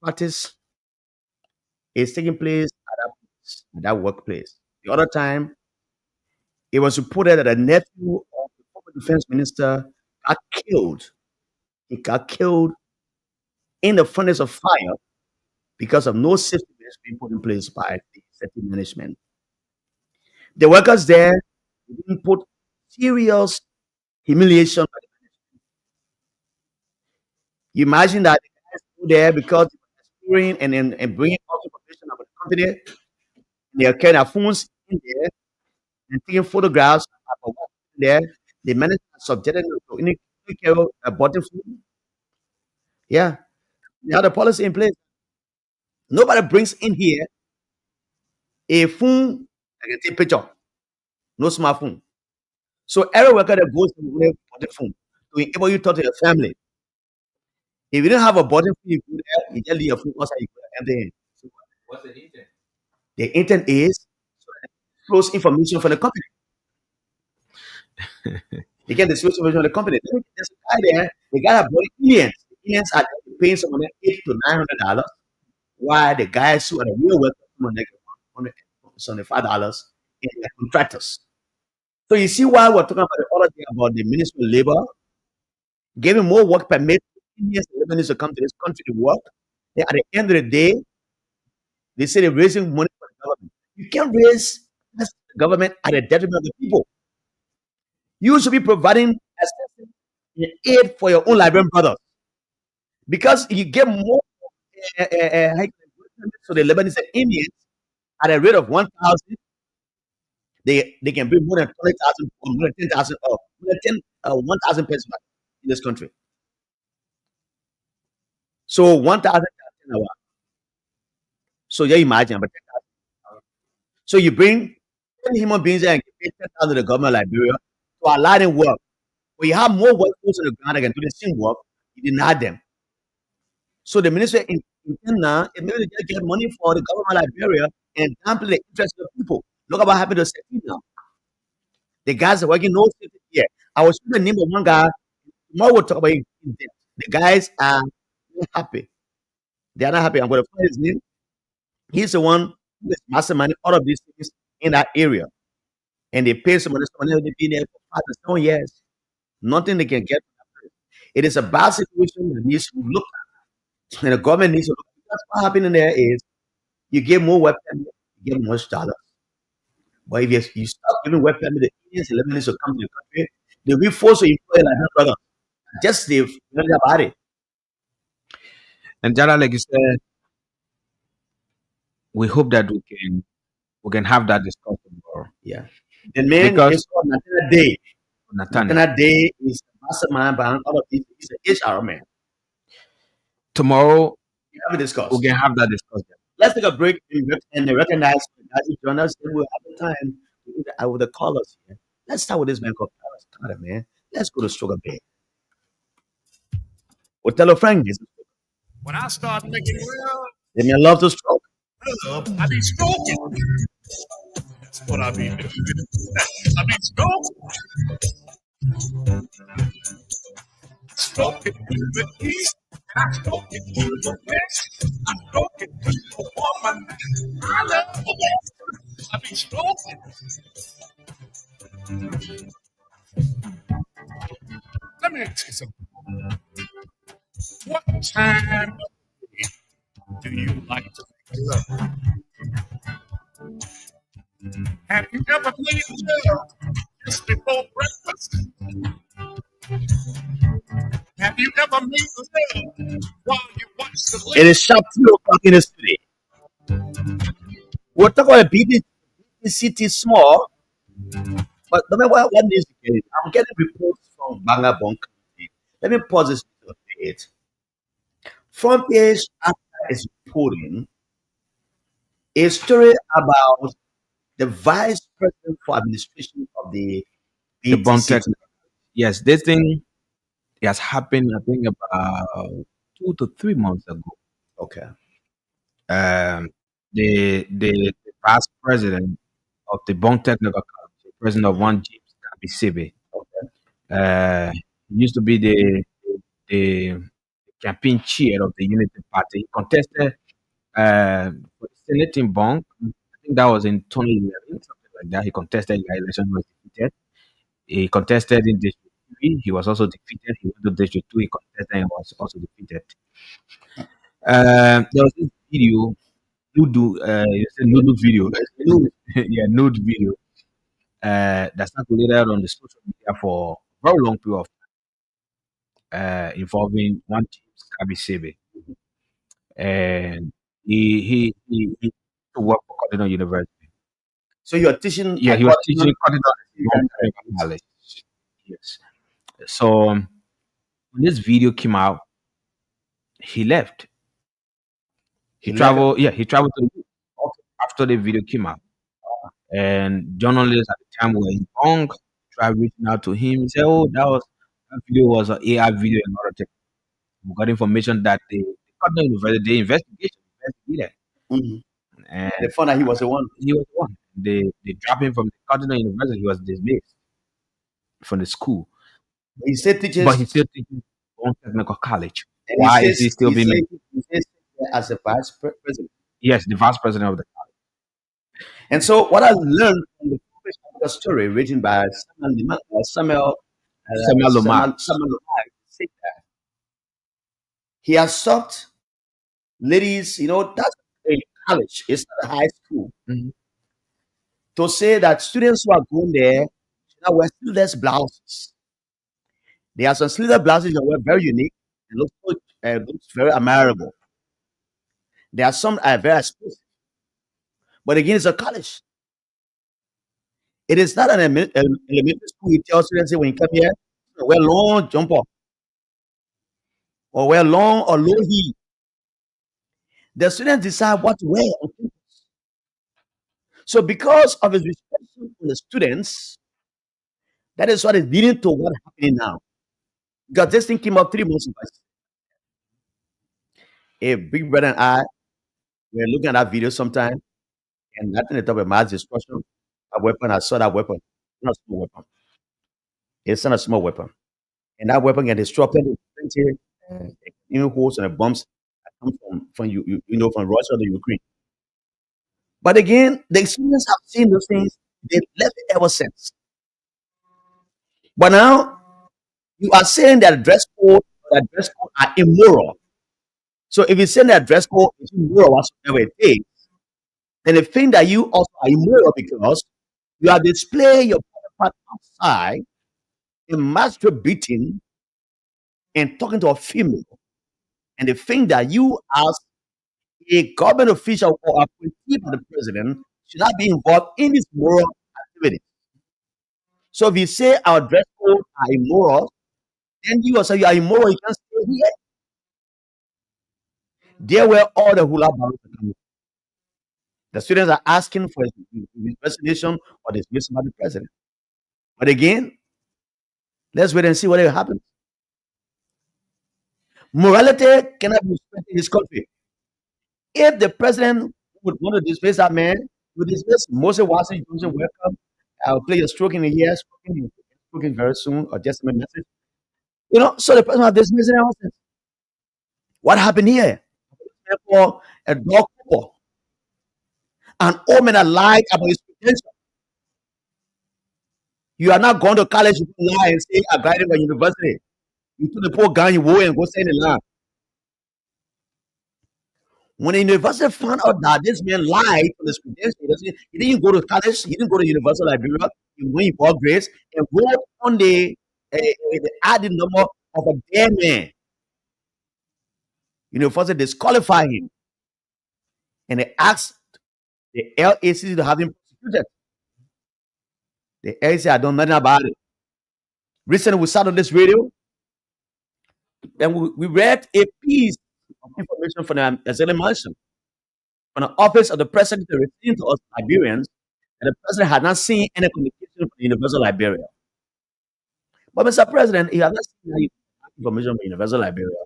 practice is taking place at that workplace. The other time, it was reported that a nephew of the former defense minister got killed. He got killed in the furnace of fire because of no safety measures being put in place by the Seti management. The workers there didn't put serious humiliation. You imagine that the guys go there because they were exploring and bringing out information about the company. They are carrying their phones in there and taking photographs of what's there. They managed to subject them to any bottom food. Yeah, they had a policy in place. Nobody brings in here a phone that can take picture. No smartphone. So every worker that goes to the bottom phone to enable you to talk to your family. If you don't have a bottom phone, you go there, you just leave your phone outside, you go empty. What's the intent? The intent is close information for the company. They get the information from the company. There's a guy there. The guy that brought Indians. The Indians are paying someone $800 to $900, while the guys who are the real workers $175 in the contractors. So you see why we're talking about the other day about the Ministry of Labor giving more work permit to Indians and Lebanese to come to this country to work. Then at the end of the day, they say they're raising money for the government. You can't raise the government at the detriment of the people. You should be providing assistance and aid for your own Liberian brothers because you get more so the Lebanese and Indians at a rate of 1,000. They can bring more than 20,000 or more than 10,000 or more than 1,000 pesos back in this country. So 1,000 an hour. So you imagine, but 10,000. So you bring 10 human beings there and pay 10,000 to the government of Liberia to allow them work. When you have more workforce on the ground that can do the same work, you deny them. So the minister in now is maybe just get money for the government of Liberia and downplay the interest of the people. Look at what happened to Seti now. The guys are working no safety here. I was showing the name of one guy. Tomorrow we'll talk about it. The guys are not happy. They are not happy. I'm going to find his name. He's the one who is masterminding all of these things in that area. And they pay someone else they've been there for 5 to 7 years. Nothing they can get. It is a bad situation that needs to be looked at. And the government needs to look at. That's what happening there is you give more weapons, you get more dollars. But if you stop giving weapons to the Indians and Lebanese to come to the country, they'll be forced to employ like that brother. Just the about it. And Jala, like you said, we hope that we can have that discussion more. Yeah. The man Because is called Natana Day. Nathaniel, Natana Day is the mastermind behind all of these. He's an HR man. tomorrow We have a discuss. we can have that discussion. Let's take a break and recognize the guys who join us. Then we'll have the time to interact with the callers here. Let's start with this man called Paris Carter, man. Let's go to Sugar Bay. Otello Frank is When I start making the man loves to stroke. love, I be stroking. That's what I be doing. I be stroking to the east, I stroke it to the west, I stroke it to the woman. I love the west. I be stroking. Let me ask you something. What time of day do you like to make love? Have you ever made love just before breakfast? Have you ever made love while you watch the It lake? is sharp 2 o'clock in the city. We're talking about a BT city small. But no matter what news you get, I'm getting reports from Bangabong County. Let me pause this a bit. Front page after is reporting a story about the vice president for administration of the The bomb BTC. tech. Yes, this thing has happened. I think about 2 to 3 months ago. Okay. Um, the past president of the Bong Technical College, the president of one James Kabisibe, Okay. he used to be the campaign chair of the Unity Party. He contested for the Senate in Bong. I think that was in 2011, something like that. He contested the election, was defeated. He contested in District 3. He was also defeated. He went to District 2. He contested and was also defeated. There was this video, it's a nude video. Yeah, nude video that circulated on the social media for a very long period of time, involving one James Kabisebe. And he to work for Cardinal University. So you're teaching Yeah, at he was Cotton teaching Cardinal College. Yes. So when this video came out, he left. He He left. traveled. Yeah, he traveled to the Okay. after the video came out, and journalists at the time were in Hong tried reaching out to him. He said, "Oh, that video was an AI video and other thing." We got information that the Cardinal University they investigated, Mhm. and They found out he was the one. he was the one. They dropped him from the Cardinal University. He was dismissed from the school, He said but he teachers, still teaches one technical college. and he Why is he says still being? he says as a vice president. Yes, the vice president of the And so what I learned from the story written by Samuel Lomar. Samuel Lomar, said that he has stopped ladies, that's a college, it's not a high school, Mhm. to say that students who are going there wear sleeveless blouses. There are some sleeveless blouses that were very unique and looks very admirable. There are some are very expensive. But again, it's a college. It is not an elementary school. You tell students when you come here, wear long jumper or wear long or low heel. The students decide what to wear on campus. So because of his restriction on the students, that is what is leading to what is happening now. Because this thing came up 3 months ago. A big brother and I were looking at that video sometime, and nothing at all about mass destruction. A weapon, I saw that weapon. Not a small weapon. It's not a small weapon. And that weapon can destroy plenty, even holes and the bombs that come from from Russia to Ukraine. But again, the experience have seen those things, they left it ever since. But now you are saying that dress code are immoral. So if you say that dress code is immoral whatsoever it is, then the thing that you also are immoral because you are displaying your private part outside in masturbating and talking to a female. And the thing that you as a government official or appointee by the president should not be involved in this moral activity. So if you say our dress code are immoral, then you also you are immoral, you can't stay here. There were all the hula balloons are coming. The students are asking for his resignation or dismissal by the president. But again, let's wait and see what will happen. Morality cannot be respected in this country. If the president would want to dismiss that man, would dismiss Moses Watson Johnson, welcome. I'll play your stroke in the ear, stroking very soon, or just a message. So the president has dismissed it. What happened here? Therefore, a dog couple, an old man that lied about his potential. You are not going to college, you lie and say, I graduated from university. You took the poor guy, you wore and go say the lie. When the university found out that this man lied on his credentials, he didn't go to college, he didn't go to University of Liberia, he went, he bought grades and wrote on the added number of a dead man. University disqualified him and they asked the LACC to have him prosecuted. The air say I don't know nothing about it. Recently, we started this radio, and we read a piece of information from the executive mansion, from the office of the press secretary, saying to us Liberians, and the president had not seen any communication from the Universal Liberia. But Mr. President, he has not seen any information from Universal Liberia.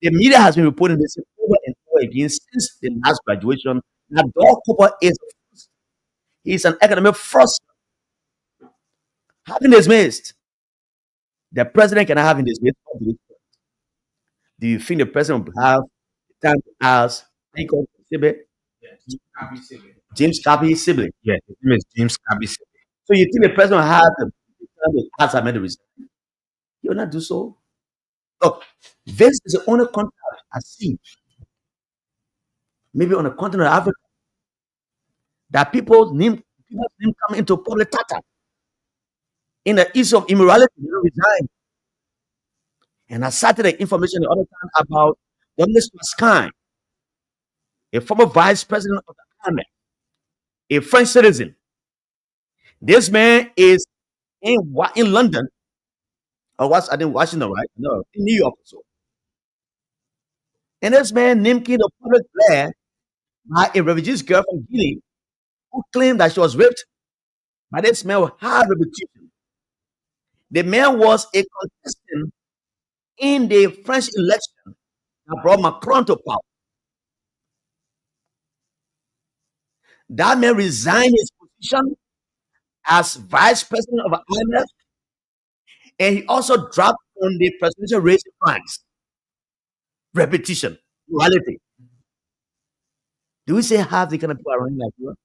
The media has been reporting this over and over again since the last graduation. That Dog Cooper is he's an economic fraudster. Having dismissed, the president cannot have him dismissed. Do you think the president will have the time to ask James Carby sibling? Yeah, his name is James Kabi. So you think the president will have the time to ask Ahmed to resign? He will not do so. Look, this is the only country I see, maybe on the continent of Africa, that people's name come into public tata. In the issue of immorality, they don't resign. And I cited the information the other time about Douglas Mascine, a former vice president of the army, a French citizen. This man is in London, or I think Washington, right? No, in New York also. And this man named the public there by a refugee girl from Guinea who claimed that she was raped by this man with high reputation. The man was a contestant in the French election that brought Macron to power. That man resigned his position as vice president of IMF, and he also dropped on the presidential race in France. Repetition, morality. Do we say half the kind of people around like you?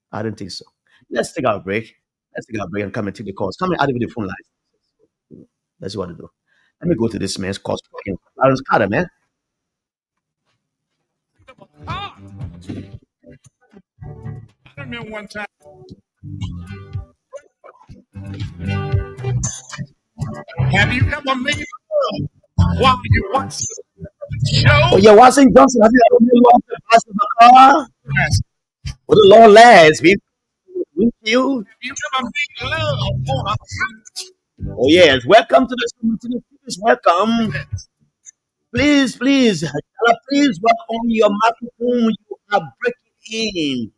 I don't think so. Let's take our break. And come and take the calls. Come and add the phone lines. That's what to do. Let me go to this man's course. Lawrence Carter, man. I remember one time. Have you ever made love while you watch the show? Oh, yeah, Watson Johnson. Have you ever made love to the pass of the car? Yes. Well, the Lord lads, with you. Have you ever made love on a couch? Oh, yes. Welcome to the show. Please welcome. Please, please work on your microphone. You are breaking in.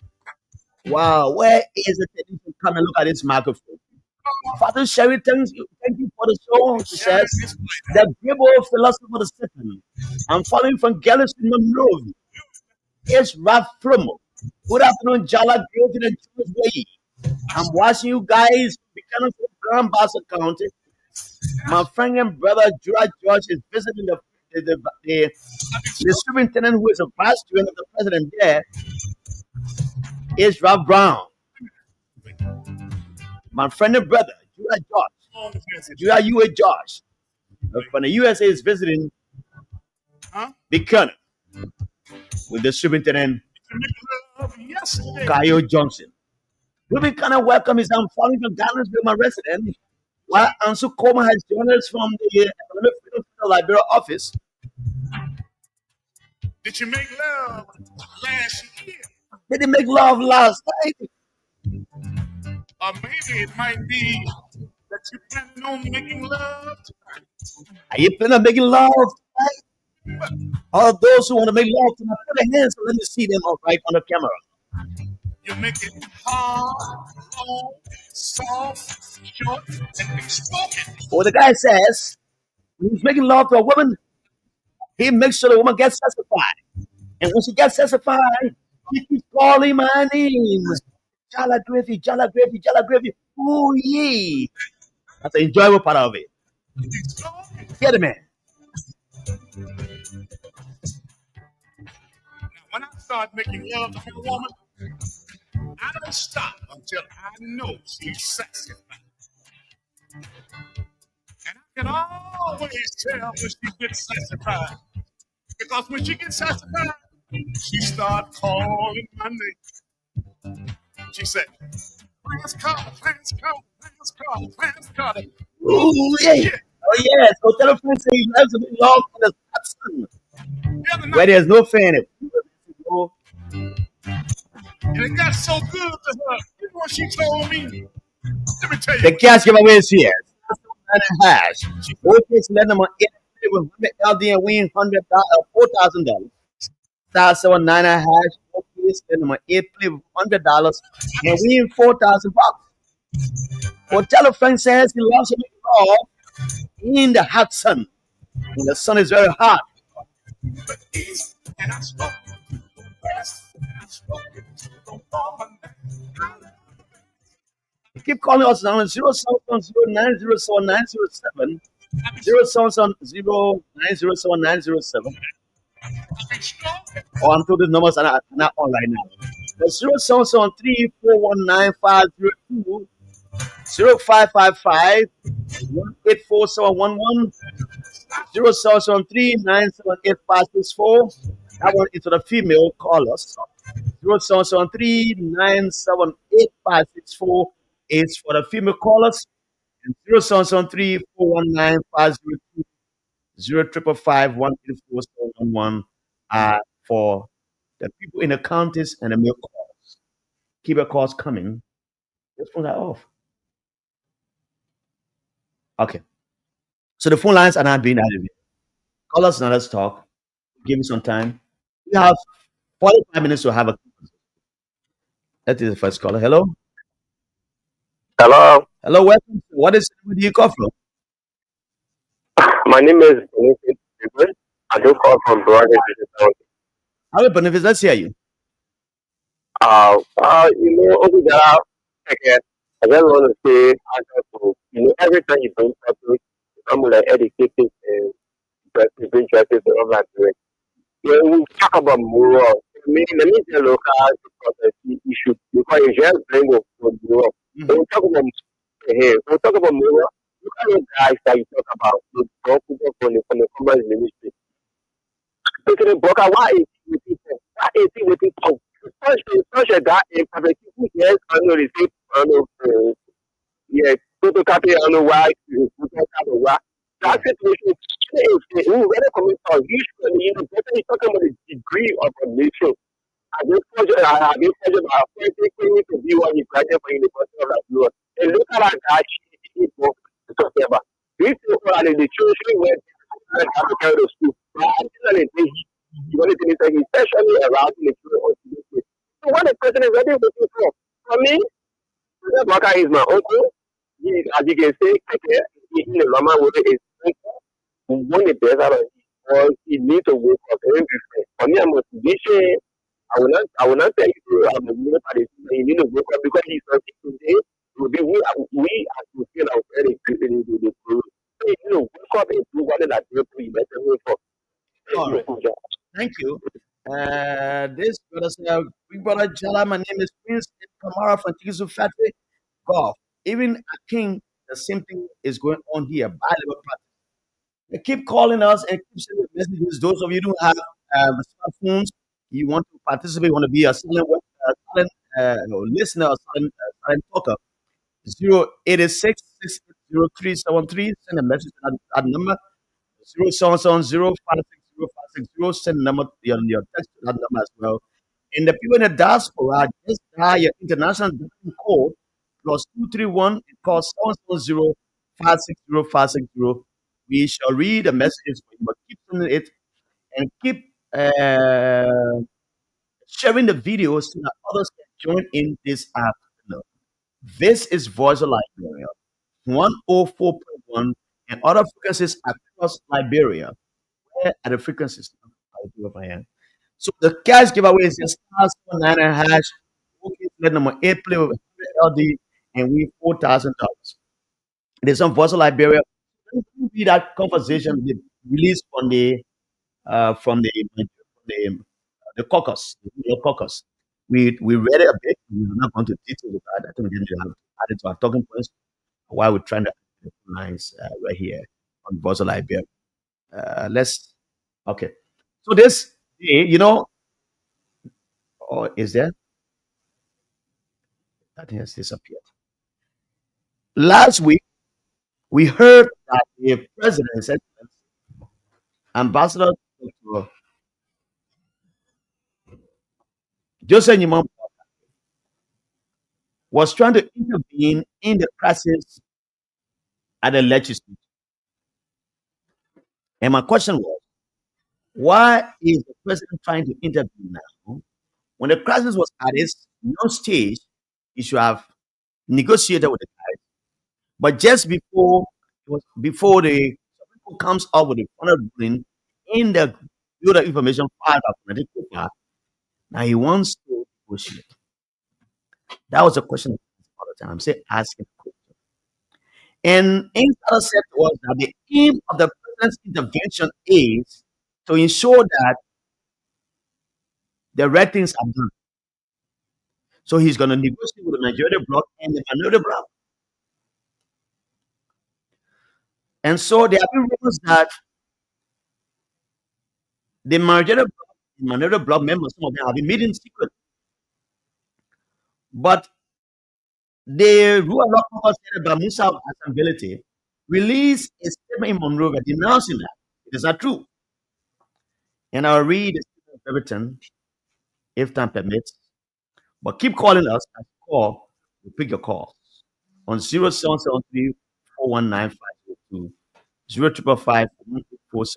Wow, where is the technician? Come and look at this microphone. Father Sherry, thank you for the show. She says, the global philosopher of the Stephen. I'm following from Galveston, Monroe. It's Ralph Promo. Good afternoon, Jala Grove and George Way. I'm watching you guys becoming from Grand Bassa County. My friend and brother Gerard George is visiting the superintendent who is a vice chairman of the president there. Is Ralph Brown. My friend and brother, Gerard George. Gerard U.A. George from the USA is visiting Buchanan with the superintendent Kyle Johnson. We've been kind of welcome is I'm following from Ghana's with my resident. While Ansu Koma has joined us from the Economic Freedom Liberia office. Did you make love last year? Did he make love last night? Or maybe it might be that you're planning on making love tonight. Are you planning on making love tonight? All those who want to make love tonight, put their hands and let me see them all right on the camera. You make it hard, long, soft, short, and big stroking. Well, the guy says when he's making love to a woman, he makes sure the woman gets satisfied. And when she gets satisfied, he keeps calling my name. Jala Gravy, Jala Gravy, Jala Gravy. Ooh, yee. That's the enjoyable part of it. Hear the man. Now, when I start making love to a woman, I don't stop until I know she's satisfied. And I can always tell when she gets satisfied. Because when she gets satisfied, she starts calling my name. She said, Clarence Carter, Clarence Carter, Clarence Carter, Clarence Carter. Ooh, yeah. Oh, yes. So tell a friend say he loves to be love for the sun. Where there's no fan. And it got so good to her. You know what she told me? The cash giveaway is here. And a hash. Okay, so let them on with 100 LD and win $4,000. Star 79 and hash. Okay, spend them on 8 play with $100 and win $4,000. Hotel friend says he loves to make call in the hot sun. When the sun is very hot. Keep calling us now on 07009079007. 07009079007. Oh, I'm told the numbers are not online now. But 07734195002 0555 184 That one is for the female callers. 07739785564 is for the female callers. And 07734195020 for the people in the counties and the male calls. Keep your calls coming. Let's put that off. Okay. So the phone lines are not being activated. Call us now. Let's talk. Give me some time. We have 45 minutes to have a. That is the first caller. Hello. Hello, Hello. Welcome. What is where do you call from? my name is Benefit Gabriel. I do call from Brother. How benefits? Let's hear you. Over there, again, I just want to say, I every time you bring something, I'm like educated and bring justice and all that. We talk about moral. Let me tell local because the issue because you just bring up moral. When we talk about here, when we talk about moral, look at the guys that you talk about, the people from the commerce ministry. Taking a broker, why is he with people? Why is he with people? Such a guy in public, yes, I know the same, I know, yeah, photocopy, I know why, photocopy, why. That situation is whether commit or usually, better is talking about the degree of a nation. I did project about 20 to be what you graduate for University of Liberia. And look at that guy, she talking about. These people are in the children where they have to carry the school. But actually, he wanted to say, especially around the children. So what the president is ready looking for me, that Baka is my uncle. He, as you can say, okay, he in the Lama way is uncle. One the best out of it, or he needs to work up every day. For me, I'm motivation. I will not tell you to I'm a new party. You need to work up because he's something today. Will be we as we feel our very good in the group. So work up and do what that you better work for. All right. Thank you. This brother said, Big Brother Jala, my name is Prince Kamara from Tikisu Factory Golf. Even a king, the same thing is going on here. They keep calling us and keep sending messages. Those of you who have smartphones, you want to participate, want to be a silent listener or silent talker. 086 Send a message to that number. 07705605660. Send the number your text to that number as well. And the people in the diaspora, just dial your international code plus 231. It calls 770 560 560. We shall read the messages for you, but keep sending it and keep sharing the videos so that others can join in this afternoon. This is Voice of Liberia, 104.1, and other frequencies across Liberia. Where are the frequencies? I'll do it by hand. So the cash giveaway is just *9 and hash. Okay, let number 8 play with 100 LD and win $4,000. There's some Voice of Liberia. Let me read that conversation they released from the caucus, the caucus. We read it a bit. We're not going to detail it. I think we didn't have add it to our talking points while we're trying to lines right here on Voice of Liberia. Let's okay. So this day, or is there? I think has disappeared. Last week we heard that the president, His Excellency, Ambassador Dr. Joseph Nyimam, was trying to intervene in the crisis at the legislature. And my question was, why is the president trying to intervene now? When the crisis was at its young stage, he should have negotiated with the guys. But just before the Supreme Court comes up with the final ruling in the Bureau of Information file of Kinetic paper, now he wants to negotiate. That was a question all the time. Say asking. And Insider said was that the aim of the president's intervention is to ensure that the right things are done. So he's going to negotiate with the majority bloc and the minority bloc. And so there have been rumors that the minority bloc members, some of them have been meeting in secret. But the rule of law caucus headed by Musa Assemblity released a statement in Monrovia denouncing that. It is not true. And I'll read the statement verbatim if time permits. But keep calling us and call. We pick your calls on 0773 419 502, 0555 124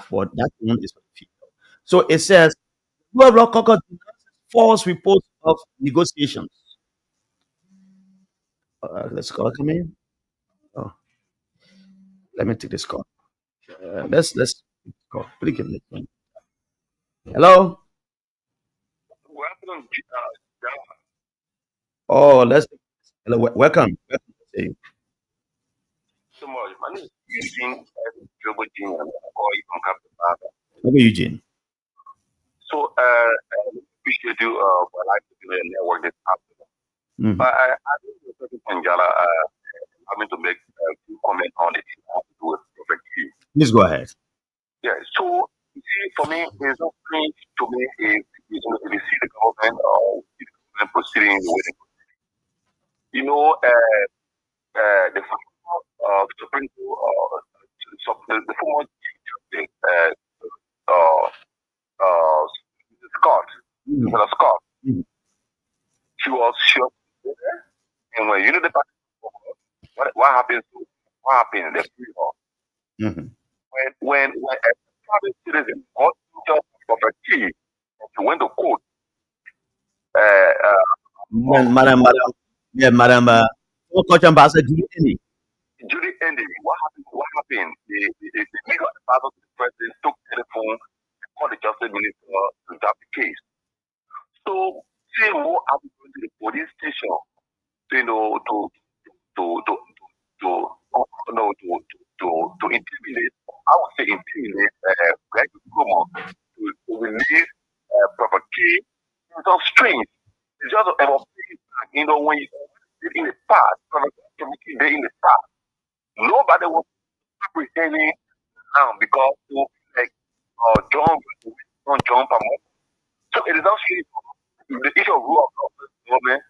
for that one is for the future. So it says, rule of law caucus denounces false reports of negotiations. Let's call come in. Oh, let me take this call. Let's call. Click on this one. Hello. Welcome, Oh, let's hello. Welcome. Welcome to you. so much. My name is Eugene, Global Gene, and I call you from Capital Father. Okay, Eugene. So, I appreciate you for like to do a network this afternoon. Mhm. But I think the person Angela, having to make a few comments on it has to do with Prophet Q. Please go ahead. Yeah, so you see, for me, it's not strange to me if you see the government or see the government proceeding the way they proceed. You know, the former Supreme Court, the former Chief Justice, Scott, Mhm. Mr. Scott, Mhm. she was there, and when you know the party, what happens? What happened in the freedom? Mhm. When a private citizen got just Prophet Key, and she went to court, Madam, yeah, Madam, Coach Ambassador Judy. Judy ended. What happened? What happened? The legal advisor to the president took telephone and called the justice minister to drop the case. So, see who have to go to the police station, you know, to intimidate. I would say intimidate Greg Cuomo to release property. It's not strange. It's just a you know, when you did in the past, property did in the past, nobody was apprehending now because to like John Palmer. So it is not strange. The issue of rule of law government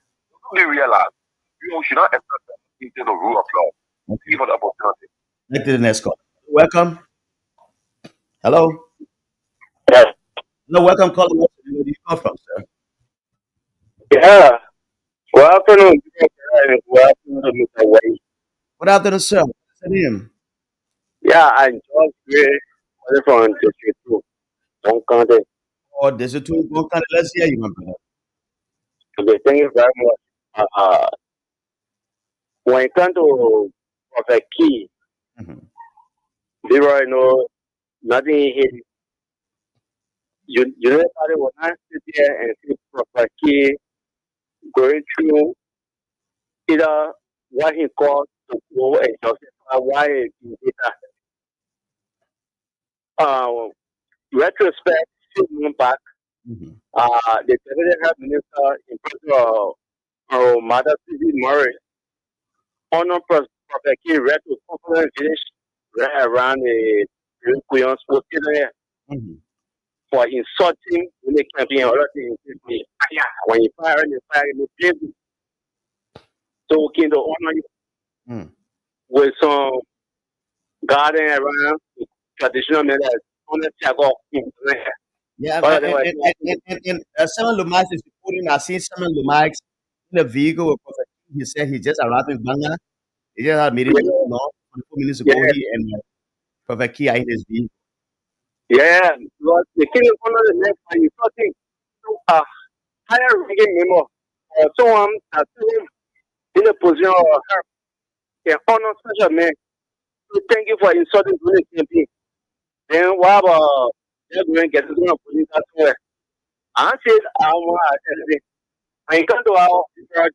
we realize you should not accept that into the rule of law. Give for the opportunity. Let's do the next call. Welcome. Hello. Yes. No, welcome. Caller. Where do you come from, sir? Yeah. Good afternoon. Good afternoon, Mr. White. Good afternoon, sir. What's your name? Yeah, I just great from District 2. Don't count it. Oh, there's a two. Let's hear you, my brother. Okay, thank you very much. When it comes to Prophet Key, Mhm. Leroy, nothing hit. You know, everybody will not sit there and see Prophet Key going through either what he called to go and justify why he did that. Retrospect, 6 months back, Mhm. the Deputy Health Minister in person Mother Susie Morris, honor Prophet Key read to Coconut Village right around the Queen's Post Mhm. for insulting when they campaign or things. Yeah, when you fire in the place, so can the honor you Mhm. with some garden around traditional methods on the tag off. Yeah, All of them were Samuel Lomax is reporting. I seen Samuel Lomax in a vehicle with Prophet King. He said he just arrived in Banga. He just had meeting not too long, 24 minutes yeah, ago. He and Prophet Key are in his vehicle. yeah. Because the king is one of the next and you talking to a higher ranking member or someone that's in a position of help can honor such a man. So thank you for insulting the campaign. Then what about they're going to get to the police somewhere? I said, I want to I can't do our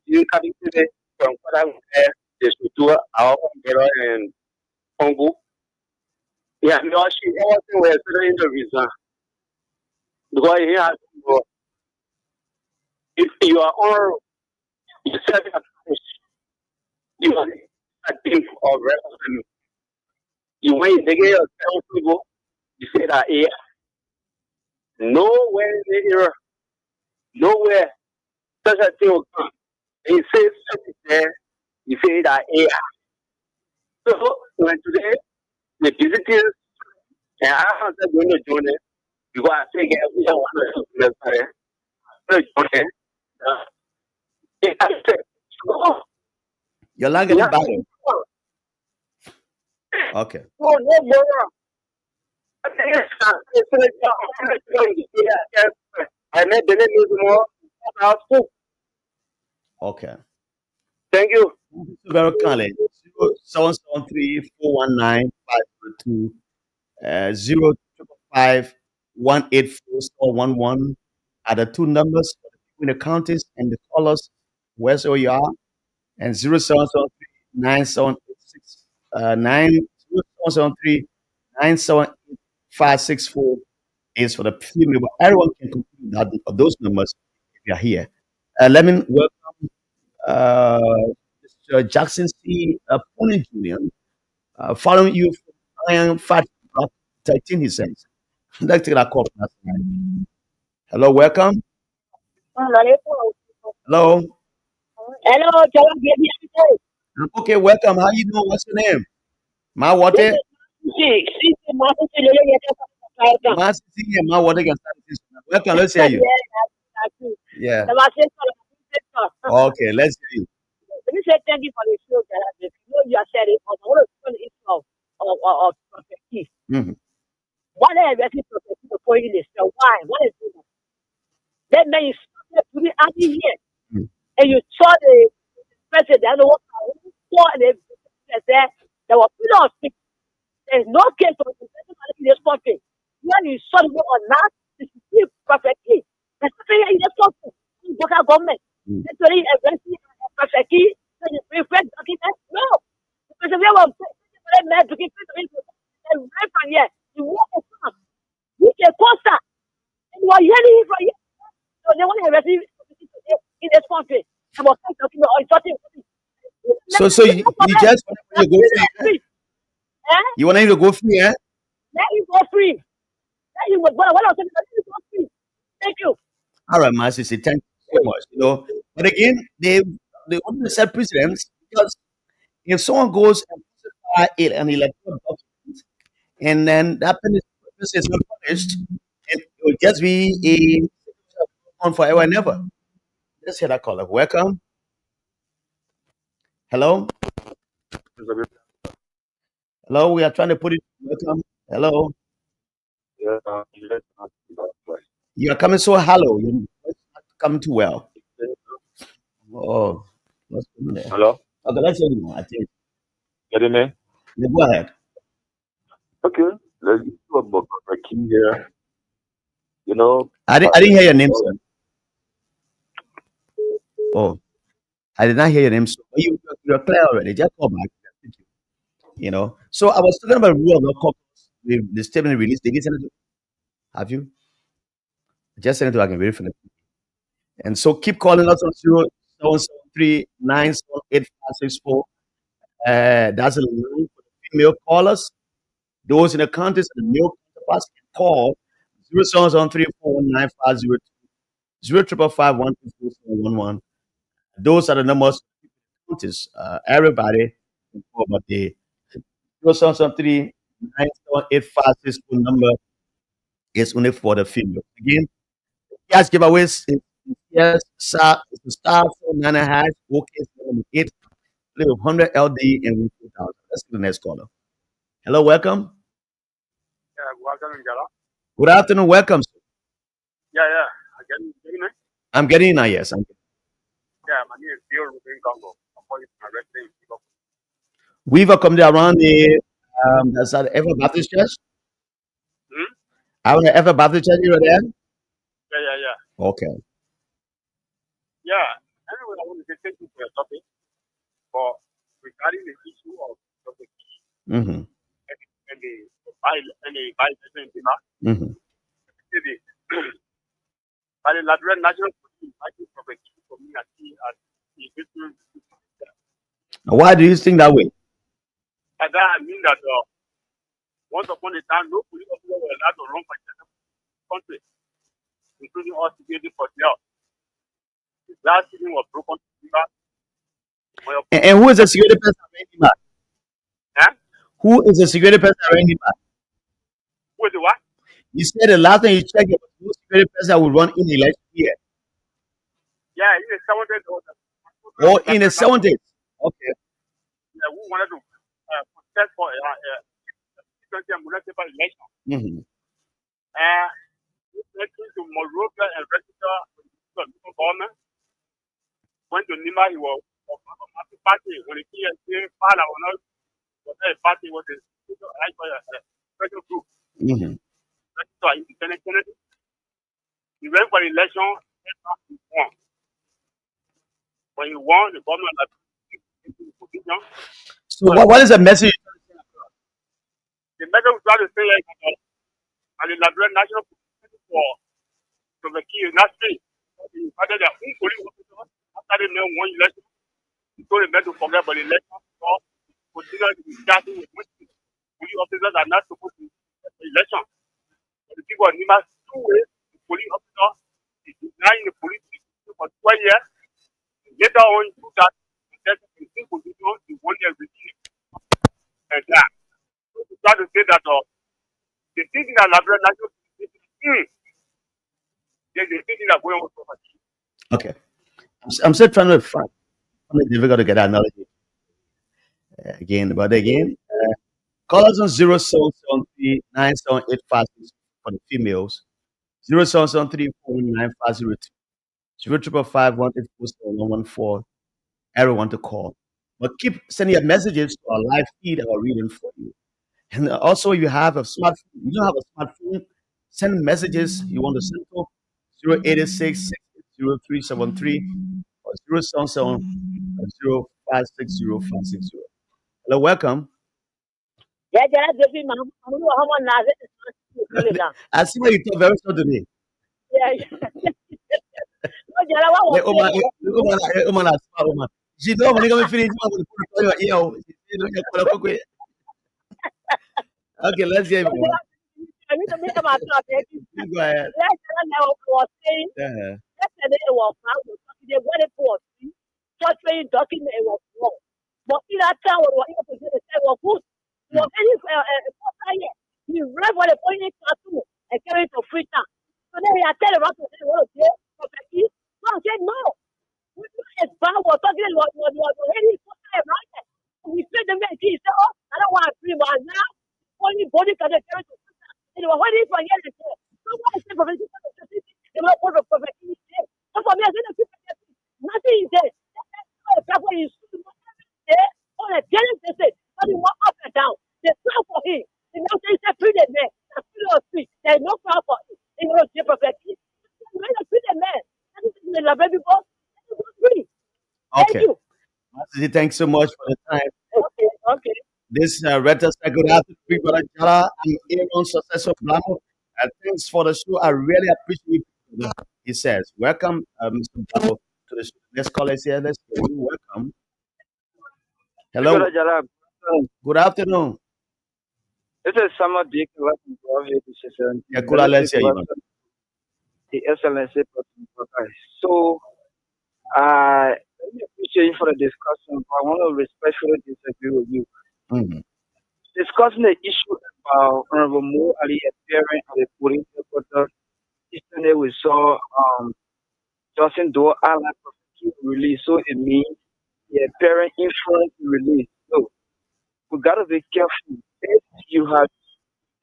you coming today from what I'm there. Just to do our umbrella and Congo. Yeah, no, she everything was in the reason because he has if you are on you set a you are a team of reps. You wait, they get yourself people, you say that yeah, nowhere in the era, nowhere such a thing will come. And you say something there, you say that yeah. So when today the visitors and I have to go to join it because I think we don't want to join it. Yeah, I said, oh, Your line yeah, getting better. Okay. oh, no more. I think I met the name more about school. Okay. Thank you. Very kindly. 0773-419-502 055-184-11 are the two numbers for the people in the counties and the callers, wherever you are, and 0773-9786 90773-978-564 is for the female. But everyone can complete that those numbers if you are here. Let me welcome uh, Mr. Jackson C. Pony Jr. Following you from Iron Fat 13, he says. Let's take that call. Hello, welcome. Hello. Hello, John. Okay, welcome. How you doing? What's your name? Ma This Wate? is Martin Ma Sisi and Ma Wate can start this. Welcome, let's hear you. Yeah. Okay, let's hear you. Let me say thank you for the show, Gerard. You know you are saying it, but I want to explain the issue of perspective. Mhm. What is actually perspective for you is why? What is it? That man you started to be out here Mm. and you saw the president and what saw the there were people of speak. There is no case for the president in this country. When you saw the or not, it's still perfectly. There's nothing in this country. Local government. Mm. It's very perfectly. You prefer document? No. Because we have a man to keep it right from here. You walk a farm. You can costa. And you are hearing it from here. So they want to receive in this country. About document or something. So you just want to go free, eh? You want to go free, eh? Let you go free. Let you go. What I was saying, let you go free. Thank you. All right, Ma Sisi, thank you so much. But again, they want to set precedents because if someone goes and falsify an electoral document and then that person is not punished, and it will just be on forever and ever. Let's hear that caller. Welcome. Hello. Hello. We are trying to put it. Welcome. Hello. You are coming so hollow. You're not coming too well. Oh, what's going on there? Hello? Okay, let's hear you. I think. Get me? Yeah, go ahead. Okay. Let's talk about the key here. You know, I didn't hear your name, sir. Oh, I did not hear your name. So you're clear already. Just call back. So I was talking about rule of law caucus. The statement released. Did you send it to? Have you? Just send it to. I can verify it. And so keep calling us on 0773-978-564. That's a line for the female callers. Those in the counties and the male counterparts can call 077341550 Those are the numbers. Counties. Everybody can call, but the 0773-978-564 number is only for the female. Again, yes, giveaways is yes, star, it's a star 4 9 hash, okay, 8, 100 LD and win 2,000. Let's see the next caller. Hello, welcome. Yeah, welcome, Jala. Good afternoon, welcome. Yeah. Again, me? I'm getting now, yes. Yeah, my name is Bill Rubin Congo. I'm calling from Wrestling. We've come there around the that's at Ever Baptist Church. Hmm? I want to Ever Baptist Church, you were there? Yeah. Okay. Yeah. Anyway, I want to say thank you for your topic. But regarding the issue of the key Mm-hmm. and the by in Dima, Mm-hmm. by the Liberian National Police fighting for the key community and the business. Why do you think that way? And that I mean that once upon a time, no police officer were allowed to run for the country, including us security personnel. The glass ceiling was broken to Dima. And who is the security person arranging that? Huh? Who is the security person arranging that? Who is the what? You said the last time you checked, it was no security person that would run in the election here. Yeah, in the 70s. Oh, in the 70s. Okay. Yeah, who wanted to protest for municipal election. Mm-hmm. Went to Monrovia and registered the local government. Went to Nima, he was party. When he came and Fala or not, was a party was a special group. Mm-hmm. Registered independent candidate. He went for the election and he won. When he won, the government had the position. So what is the message? The message we try to say is that the Liberian National Police for the key is not free. They started their own police officers after they made one election. They told them to forget about the election because continue to be starting with police officers are not supposed to the election. But the people of Nima two ways the police officer is denying the police for 12 years. Later on, do that in the same position, the 1 year regime. And that. So we try to say that the things that Liberian National Police the things that going on with Okay. I'm still trying to find it's difficult to get that knowledge again. But again, call us on 0773 97856 for the females, 0773 49502, 0555 everyone to call. But keep sending your messages to our live feed or reading for you. And also, you have a smartphone. You don't have a smartphone, send messages you want to send to 086 0373 or 077 0560 Hello, welcome. Yeah, just give me my I see why you talk very slow to me. yeah. No, Jara, what The was woman, she don't want to finish. You know, okay, let's hear it. I need to make a matter of it. Please go ahead. Last time I was saying, Uh-huh. yesterday it was found, they went for torturing document it was wrong. But in that time, what you could say was good. It was very he read what the point cartoon and carry it to free time. So then we are telling about to say, well, okay, perfectly. No, I said no. It's bad, we're talking about what already right there. We said the man, he said, oh, I don't want to free one now. Only body can carry to free time. And they were waiting for years ago. So what I said, perfectly, they were for perfectly. So for me, I said, nothing is there. That's is there. On a jealous, they said, but he walk up and down. They fell for him. The now they said, free the man. There's no power for him. They know, perfectly. When I free the man, that is in the baby boy. Free. Thank Okay. you. Masiji, thanks so much for the time. Okay. This retrospect, good afternoon, Brother Jala. I'm Aaron Successor Blamo. Thanks for the show. I really appreciate it. He says, welcome, Mr. Blamo, to the show. Let's call us here. Let's go. Welcome. Hello. Good afternoon. This is Summer Dick, welcome to our edition. Yeah, cool. Let's hear you. The Excellency Person. So, I really appreciate you for the discussion, but I want to respectfully disagree with you. Mm-hmm. Discussing the issue about Honorable Mo Ali appearing at the political yesterday we saw Justin Door Island Prophecy release. So it means parent influence release. So we gotta be careful. If you have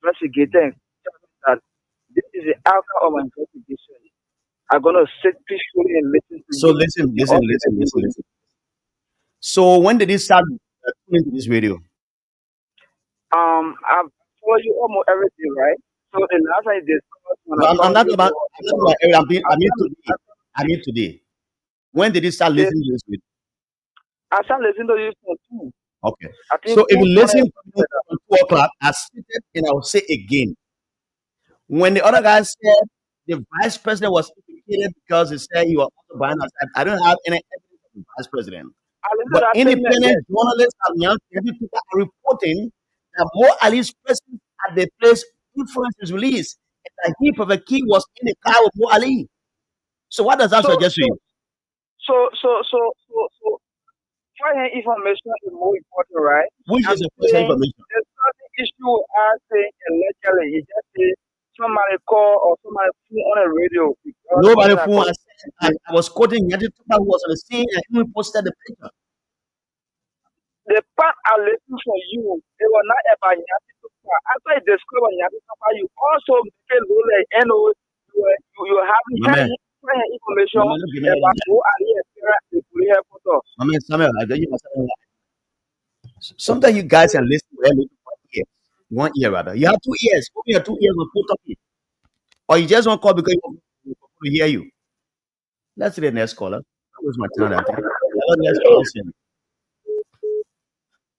investigated and determined that this is the outcome of my investigation, I'm gonna sit peacefully and listen to So you listen, in listen, all the listen, listen, ways. listen. So when did you start tuning into this radio? I've followed you almost every day, right? So the last time I discussed when I No, I'm followed not you about. was I'm not about. I I mean started, today. I mean today. When did you start I listening to this radio? I started listening to you for two. Okay. I think So if you 220 listen or to something me like that. on 2 o'clock, I stated and I will say again. When the other guy said the vice president was implicated because he said he was also buying us, I don't have any evidence of the vice president. I listened to But that statement, independent yes. journalists and young people are reporting that Mo Ali's presence at the place influenced his release, and that he, Prophet King, was in the car with Mo Ali. So what does that So suggest to so you? so so so so so fire information is more important, right? Which I'm is a personal saying information. there's nothing issue with us saying allegedly. He just say somebody call or somebody phone on the radio because the Nobody person I phone. call I was quoting Yadi Tupa, who was on the scene and even posted the picture. the part I listened from you, they were not about Nyati Tupa. After you discover Nyati Tupa, you also became like you were having My man, fire information my man, don't give me that. about who are the police headquarters. My man, Samuel, I tell you, sometimes you guys can listen to everything for ears. 1 ear rather. You have 2 ears. Open your 2 ears and put up it. Or you just want to call because you want people to hear you. Let's see the next caller. That was my time that time. Hello, next caller.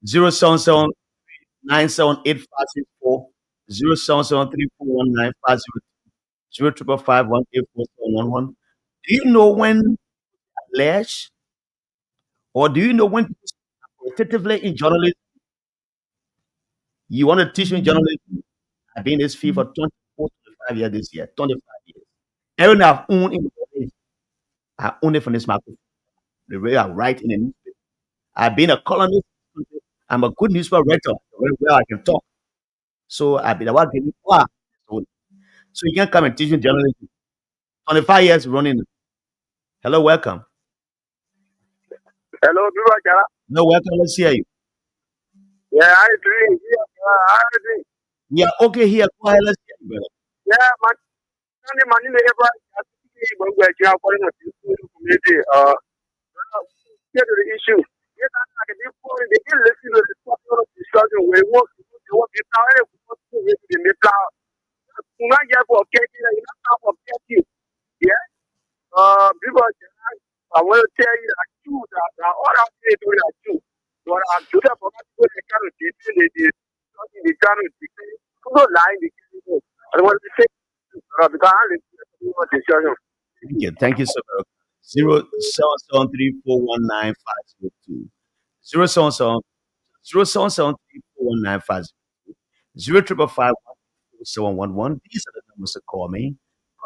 077 978564 Do you know when alleged or do you know when people qualitatively in journalism? You want to teach me journalism? I've been in this field for 24, 25 years this year. 25 years. Everything I've owned in the I own it from this microphone. The way I write in the newspaper. I've been a columnist. I'm a good newspaper writer. Very well I can talk. So I've been about getting far. So you can come and teach me journalism. 25 years running. Hello, welcome. Hello, people. No, welcome. Let's hear you. Yeah, I agree. Yeah, I agree. We are okay here. Go ahead. Let's hear you, brother. Yeah, man. Money never. I think we're going to according to the community. Get to the issue. Yes, I can be for it. They didn't listen to the discussion. We work. They work. They can't put it in the plan. Not yet for getting. Not time for getting. Yeah. People. I want to tell you that too. That all I'm saying is that too. What I'm doing for people, they can't do it. They can't do it. People lying. They can't do it. I want to say because I listen to the discussion. Thank you. Thank you so much. 077341950. 077 077341950. These are the numbers to call me.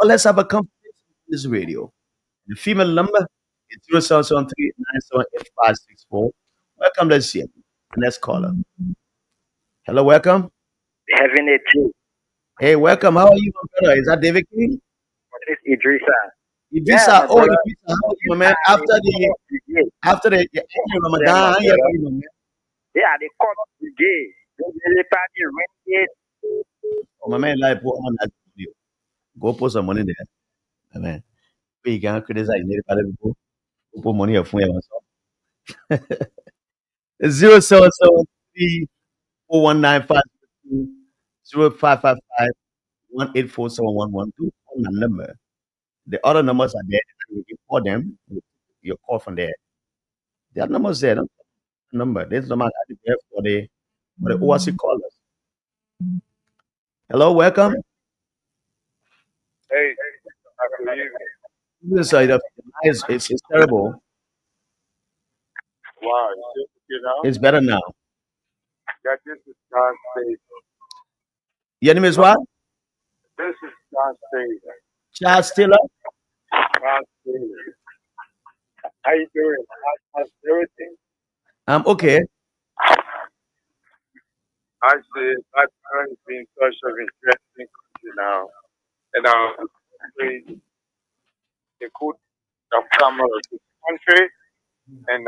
Or let's have a conversation on this radio. The female number is 07739788564. Welcome, let's see. Let's call her. Hello, welcome. Having it too. Hey, welcome. How are you, my brother? Is that David King? It's Idrissa. Idrissa, My brother. Idrissa, how are you, my man? After the Ramadan, how are you, my man? Yeah, they call us today. They party rented. Oh, my man, like, put on that video. Go put some money there. My man. You can't criticize anybody before. Go put money on phone. 077341950 Do call my number. The other numbers are there. You can call them. You call from there. There are numbers there. Don't number. This number is there for the ORC callers. Hello, welcome. Hey, I believe. This it's terrible. Wow, you know, It's better now. that this is God's favor. Your name is what? This is God's favor. Charles Stiller. God's favor. How you doing? How's everything? I'm okay. I said, my parents been such an interesting country now. And way they could come to the country, and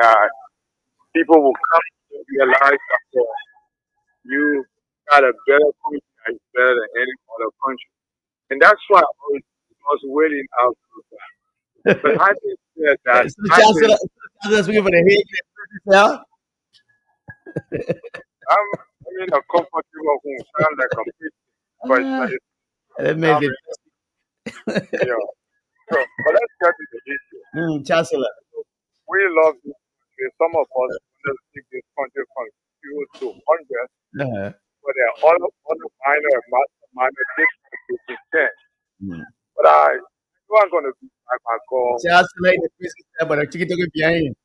people will come to realize that you got a better country that is better than any other country. And that's why I was waiting out for that. But I think that So Chancellor, speaking for the Hague now. I'm in a comfortable home, sound like a pretty, but it's That makes it. yeah. So, but let's get to the issue. Chancellor. We love this country. Some of us want to take this country from 0 to 100, but there are other minor differences in change. But I'm going to be my goal. Chancellor, the president, but I think it's behind.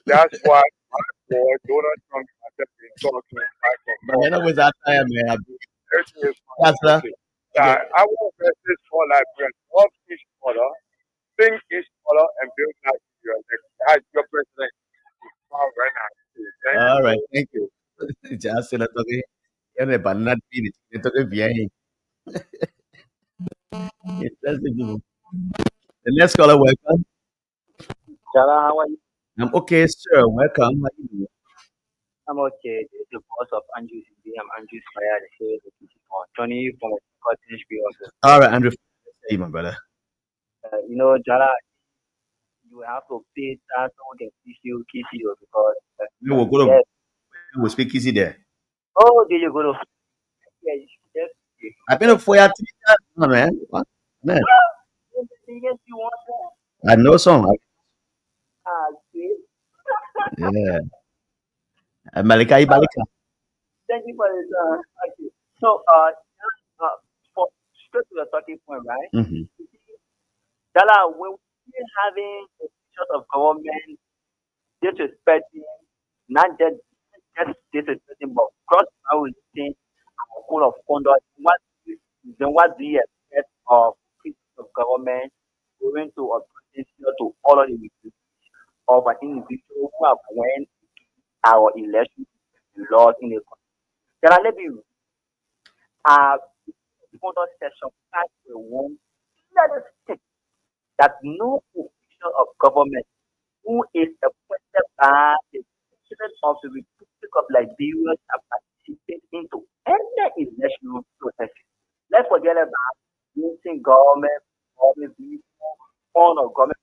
That's why my boy Donald Trump has been talking back and But you know, with that time, man. everything is Chancellor. I want to this for Liberians, love each other, think each other, and build Nigeria. That's your president. Right now. All right, thank you. Chancellor, talking. You're a banana bean. You're talking behind. The next caller, welcome. Jala, how are you? I'm okay, sir. Welcome. How you doing? I'm okay. This is the boss of Andrew's. I'm Andrew's fire. Tony from Cottage Bay also. All right, Andrew. Hey, my brother. Jala, you have to pay that so we can kiss you because We will go to. We will speak easy there. oh, there you go. Yeah, yes. I've been up for you 3 times, man. What? Man. Yes, you want I know some. that? Okay. Yeah. Malika, Malika. Thank you for this. Okay. So, for straight to the talking point, right? Mm-hmm. Jala, when we're having a sort of government disrespecting, not just disrespecting, but cross-balancing our code of conduct, what do you expect of pieces of government going to a potential to all of the of an individual who have won our election laws in the country? Can I let you conduct section 5.1 let us state that no official of government who is appointed by the President of the Republic of Liberia shall participate into any election process. Let's forget about using government, or government,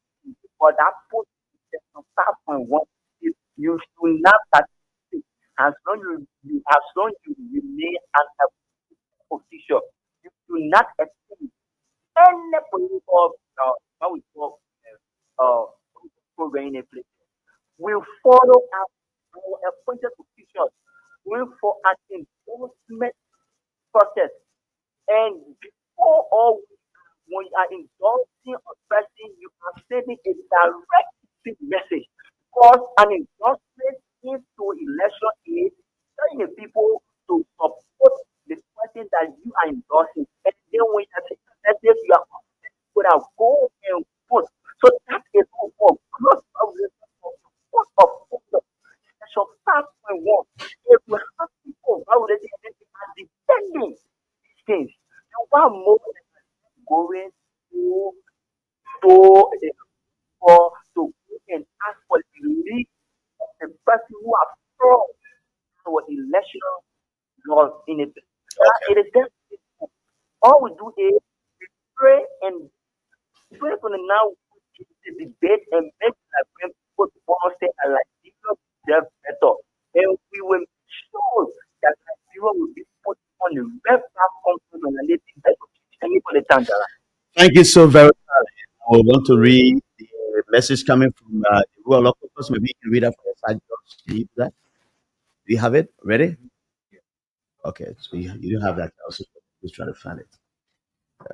for that put section 5.1 you should not participate as long you remain an official. You do not attend any political how we call program in a place. Will follow up our appointed officials will for an endorsement process. And before all, when you are endorsing a person, you are sending a direct message. Because an endorsement into election is telling the people to support the person that you are endorsing. And then when you are taking message, you are going to go and vote. So that is all close of section 5.1. If we have people violating anything and defending these things, you want more than going to go and ask for the release of the person who has fraud our election laws in it. It is that simple. All we do is we pray and pray for the now the debate and make like people to say like people deserve better. And we will make sure that people will be put on the red platform to the better. Thank you for the time, Jara. Thank you so very much. I want to read the message coming from the rural local person. Maybe you can read that for your side. Can you do that? Do you have it ready? Okay, so you don't have that. Also, just try to find it.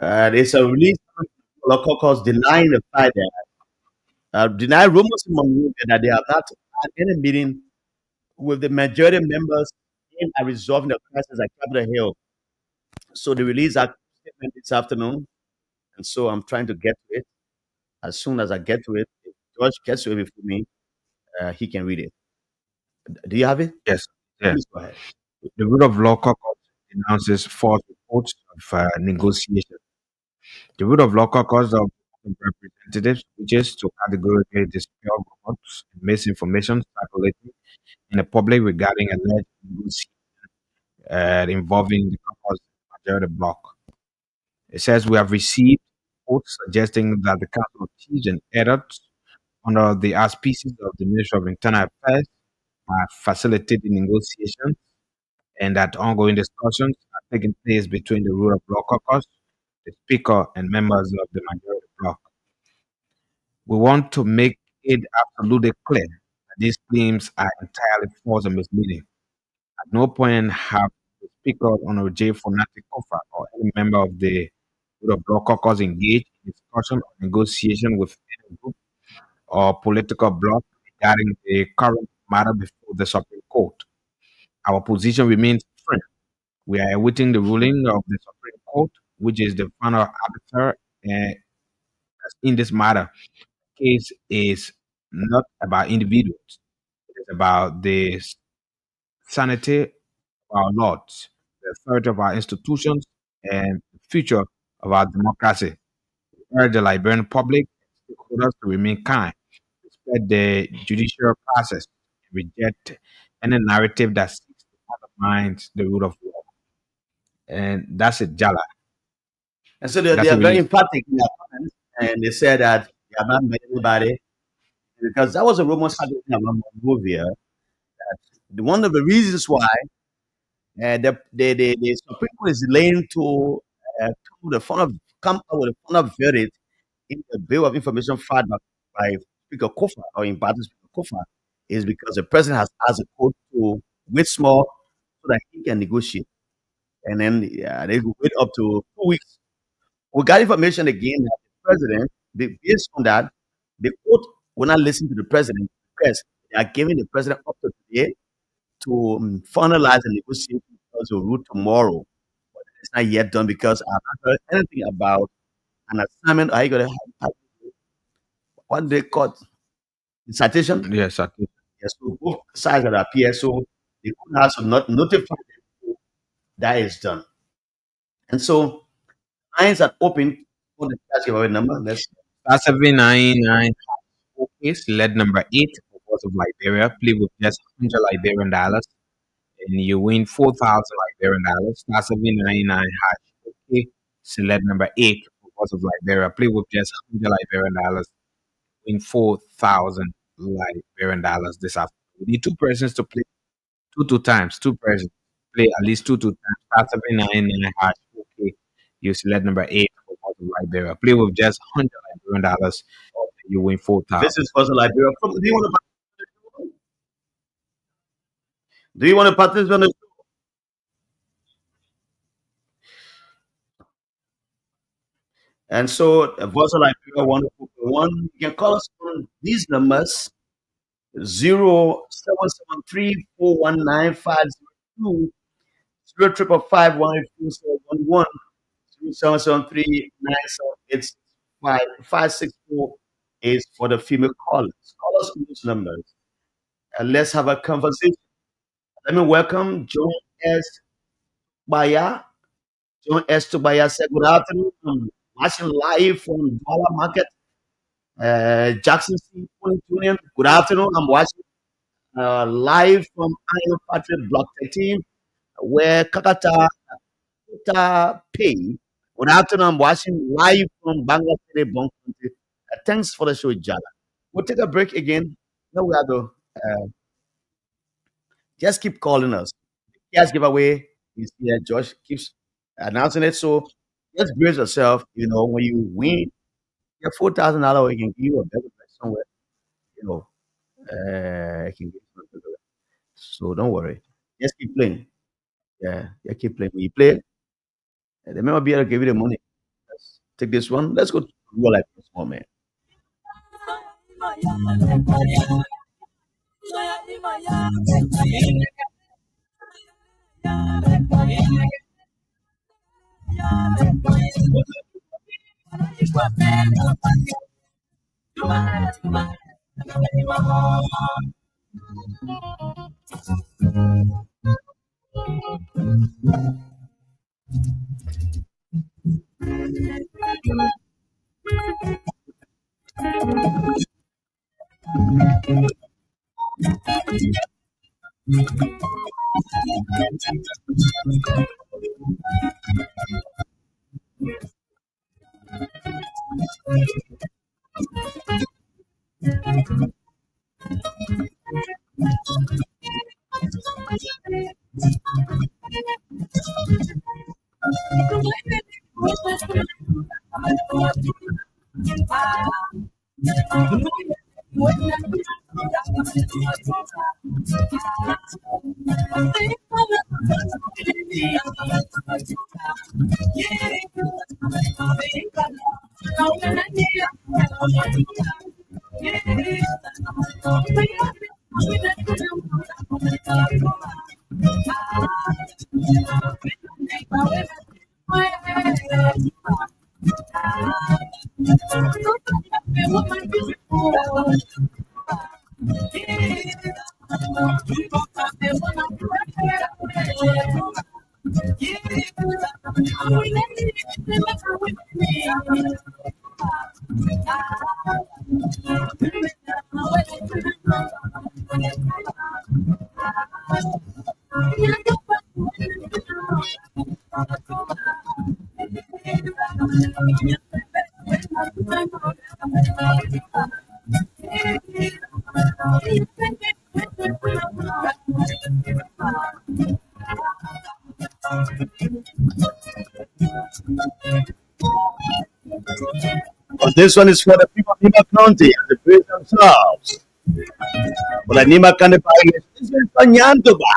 There's a release from the local cause denying the fact that deny rumors among women that they have not had any meeting with the majority members aimed at resolving the crisis at Capitol Hill. So they released that statement this afternoon, and so I'm trying to get to it. As soon as I get to it, if George gets to it before me, he can read it. Do you have it? Yes. Yeah. Please go ahead. The rule of law caucus denounces false reports of negotiation. The rule of law caucus of representatives wishes to categorically dispel reports and misinformation circulating in the public regarding alleged negotiations involving the caucus majority bloc. It says we have received reports suggesting that the Council of Chiefs and editors under the auspices of the Ministry of Internal Affairs are facilitating negotiations and that ongoing discussions are taking place between the rule of law caucus, the Speaker, and members of the majority bloc. We want to make it absolutely clear that these claims are entirely false and misleading. At no point have the Speaker, Honorable J. Fonati Kofa, or any member of the Rule of Law Caucus engaged in discussion or negotiation with any group or political bloc regarding the current matter before the Supreme Court. Our position remains firm. We are awaiting the ruling of the Supreme Court, which is the final arbiter in this matter. Case is not about individuals. It is about the sanity of our laws, the authority of our institutions, and the future of our democracy. We urge the Liberian public and stakeholders to remain kind, respect the judicial process, and reject any narrative that seeks to undermine the rule of law. And that's it, Jala. And so they That's are a very release. emphatic in their comments, and they said that they have not met anybody because that was a rumor circulating around Monrovia. One of the reasons why the Supreme Court is delaying come up with a final verdict in the Bill of Information filed by Speaker Kofa or in part Speaker Kofa is because the president has asked the court to wait small so that he can negotiate, and then they will wait up to 2 weeks. We got information again that the president, based on that, the court will not listen to the president because they are giving the president up to today to finalize the negotiation because we'll rule tomorrow. But it's not yet done because I've not heard anything about an assignment. Are you going to have what they call the citation? Yes, I think. Yes, so both sides that appear. So the court has to not notify them that is done. And so lines are open for the cash giveaway number. Let's Star 799 okay, select number 8 for Voice of Liberia. Play with just 100 Liberian dollars and you win 4,000 Liberian dollars. Star 799 hash. Okay, select number 8 for Voice of Liberia. Play with just 100 Liberian dollars. Win 4,000 Liberian dollars this afternoon. We need two persons to play. Two times. Two persons. Play at least two times. Star 799 hash. Okay, you select number 8 for Voice of Liberia. Play with just 100 Liberian dollars. You win 4,000. this is for Liberia. Do you want to participate on the show? And so, Voice of Liberia 141, you can call us on these numbers 0773-419-502, 0555-184-711, 0773-978-564 is for the female callers. Call us on those numbers and let's have a conversation. Let me welcome John S. Baya. John S. Tubaya said, good afternoon. I'm watching live from Dollar Market, Jackson City, Union. Good afternoon. I'm watching live from Iron Patriot Block 13, where Kakata Pay. Good afternoon. I'm watching live from Bangla City, Bon Country. Thanks for the show, Jala. We'll take a break again. Now we have to just keep calling us. Cash giveaway is here. Josh keeps announcing it. So just brace yourself. You know, when you win your $4,000, we can give you a better price somewhere. You know, I can give you a better. So don't worry. Just keep playing. Yeah, keep playing. When you play, they may not be able to give you the money. Let's take this one. Let's go to real life for a small man. But this one is for the people of Nima County and the praise themselves. For the Nima County Pirates, this is for Nyantuba,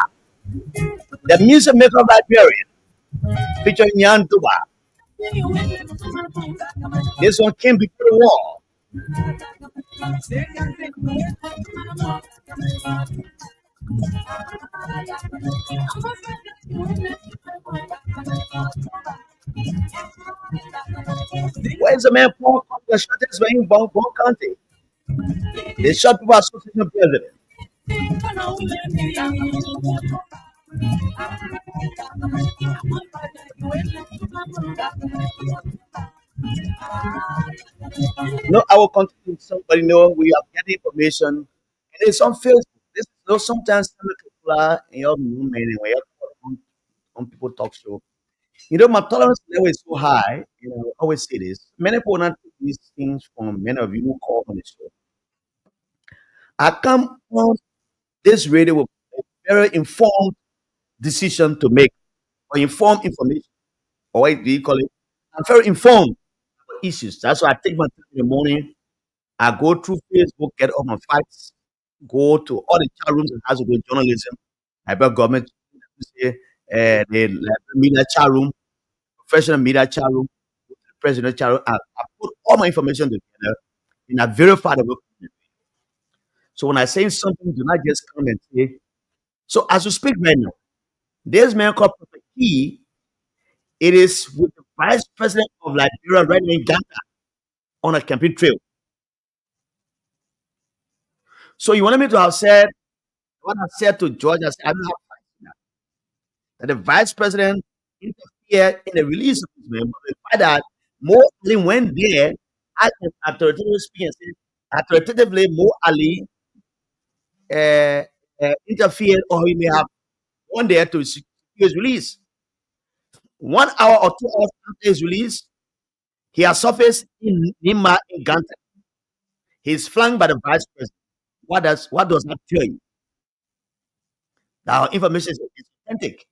the music maker of Liberia, featuring Nyantuba. This one came before the war. Where is the man Paul the shortest way in Bon County? The short people association president. No, I will continue. Somebody know we are getting information, and it's on Facebook. This you know sometimes people in your movement when you're on people talk show. You know, my tolerance level is so high. You know, I always say this. Many people not take these things from many of you who call on the show. I come on this radio with a very informed decision to make, or informed information, or what do you call it? I'm very informed about issues. That's why I take my time in the morning. I go through Facebook, get all my facts, go to all the chat rooms and has to do with journalism. I bet government say the media chat room, professional media chat room, president chat room. I put all my information together in a verified way. So when I say something, do not just come and say. So as you speak right now, this man called Prophet Key, it is with the vice president of Liberia right now in Ghana on a campaign trail. So you wanted me to have said what I said to George, I said, I don't have time that the vice president interfered in the release of this man, but the fact that Mo Ali went there, I can authoritatively speak and say, authoritatively, Mo Ali uh, interfered, or he may have gone there to secure his release. 1 hour or 2 hours after his release, he has surfaced in Nima in Ghana. He's flanked by the vice president. What does that tell you? That our information is authentic.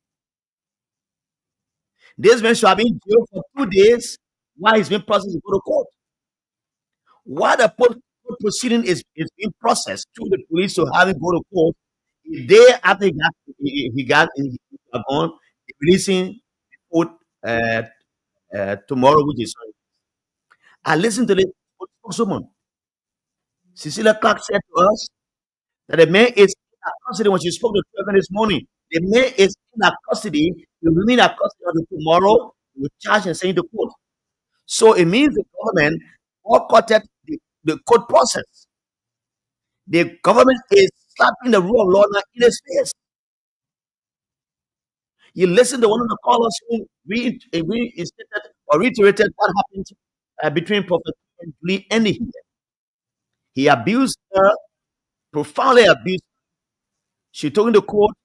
This man should have been in jail for 2 days while he's been processed to go to court. While the court proceeding is being processed to the police to have him go to court, a day after he got gone, releasing court uh, tomorrow, which is Sunday. I listened to the spokeswoman. Cecilia Clark said to us that the man is in our custody when she spoke to Trevor this morning. The man is in our custody. He will remain in our custody until tomorrow. We charge and send to court. So it means the government boycotted the court process. The government is slapping the rule of law now in his face. You listen to one of the callers who reinstated or reiterated what happened between Prophet and Julie and he abused her, profoundly abused. She took him to court,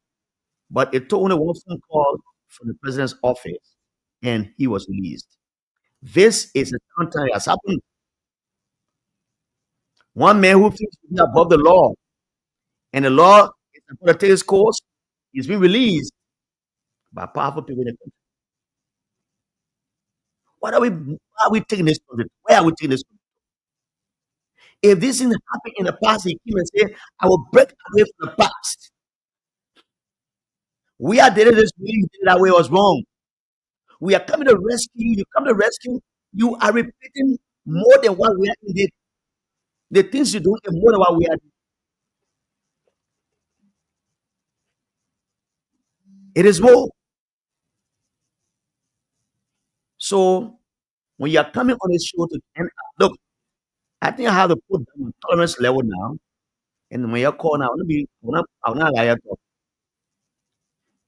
but it took only one phone call from the president's office, and he was released. This is a counter that has happened. One man who thinks to be above the law, and the law is going to take its course, he's been released by powerful people in the country. Why are we taking this country? Where are we taking this country? If this didn't happen in the past, he came and said, I will break away from the past. We are dating this way, you did it that way, it was wrong. We are coming to rescue you. You come to rescue, you are repeating more than what we are indeed. The things you do are more than what we are doing. It is more. So when you are coming on this show to and look, I think I have to put down my tolerance level now. And when you call now, I want to lie talk.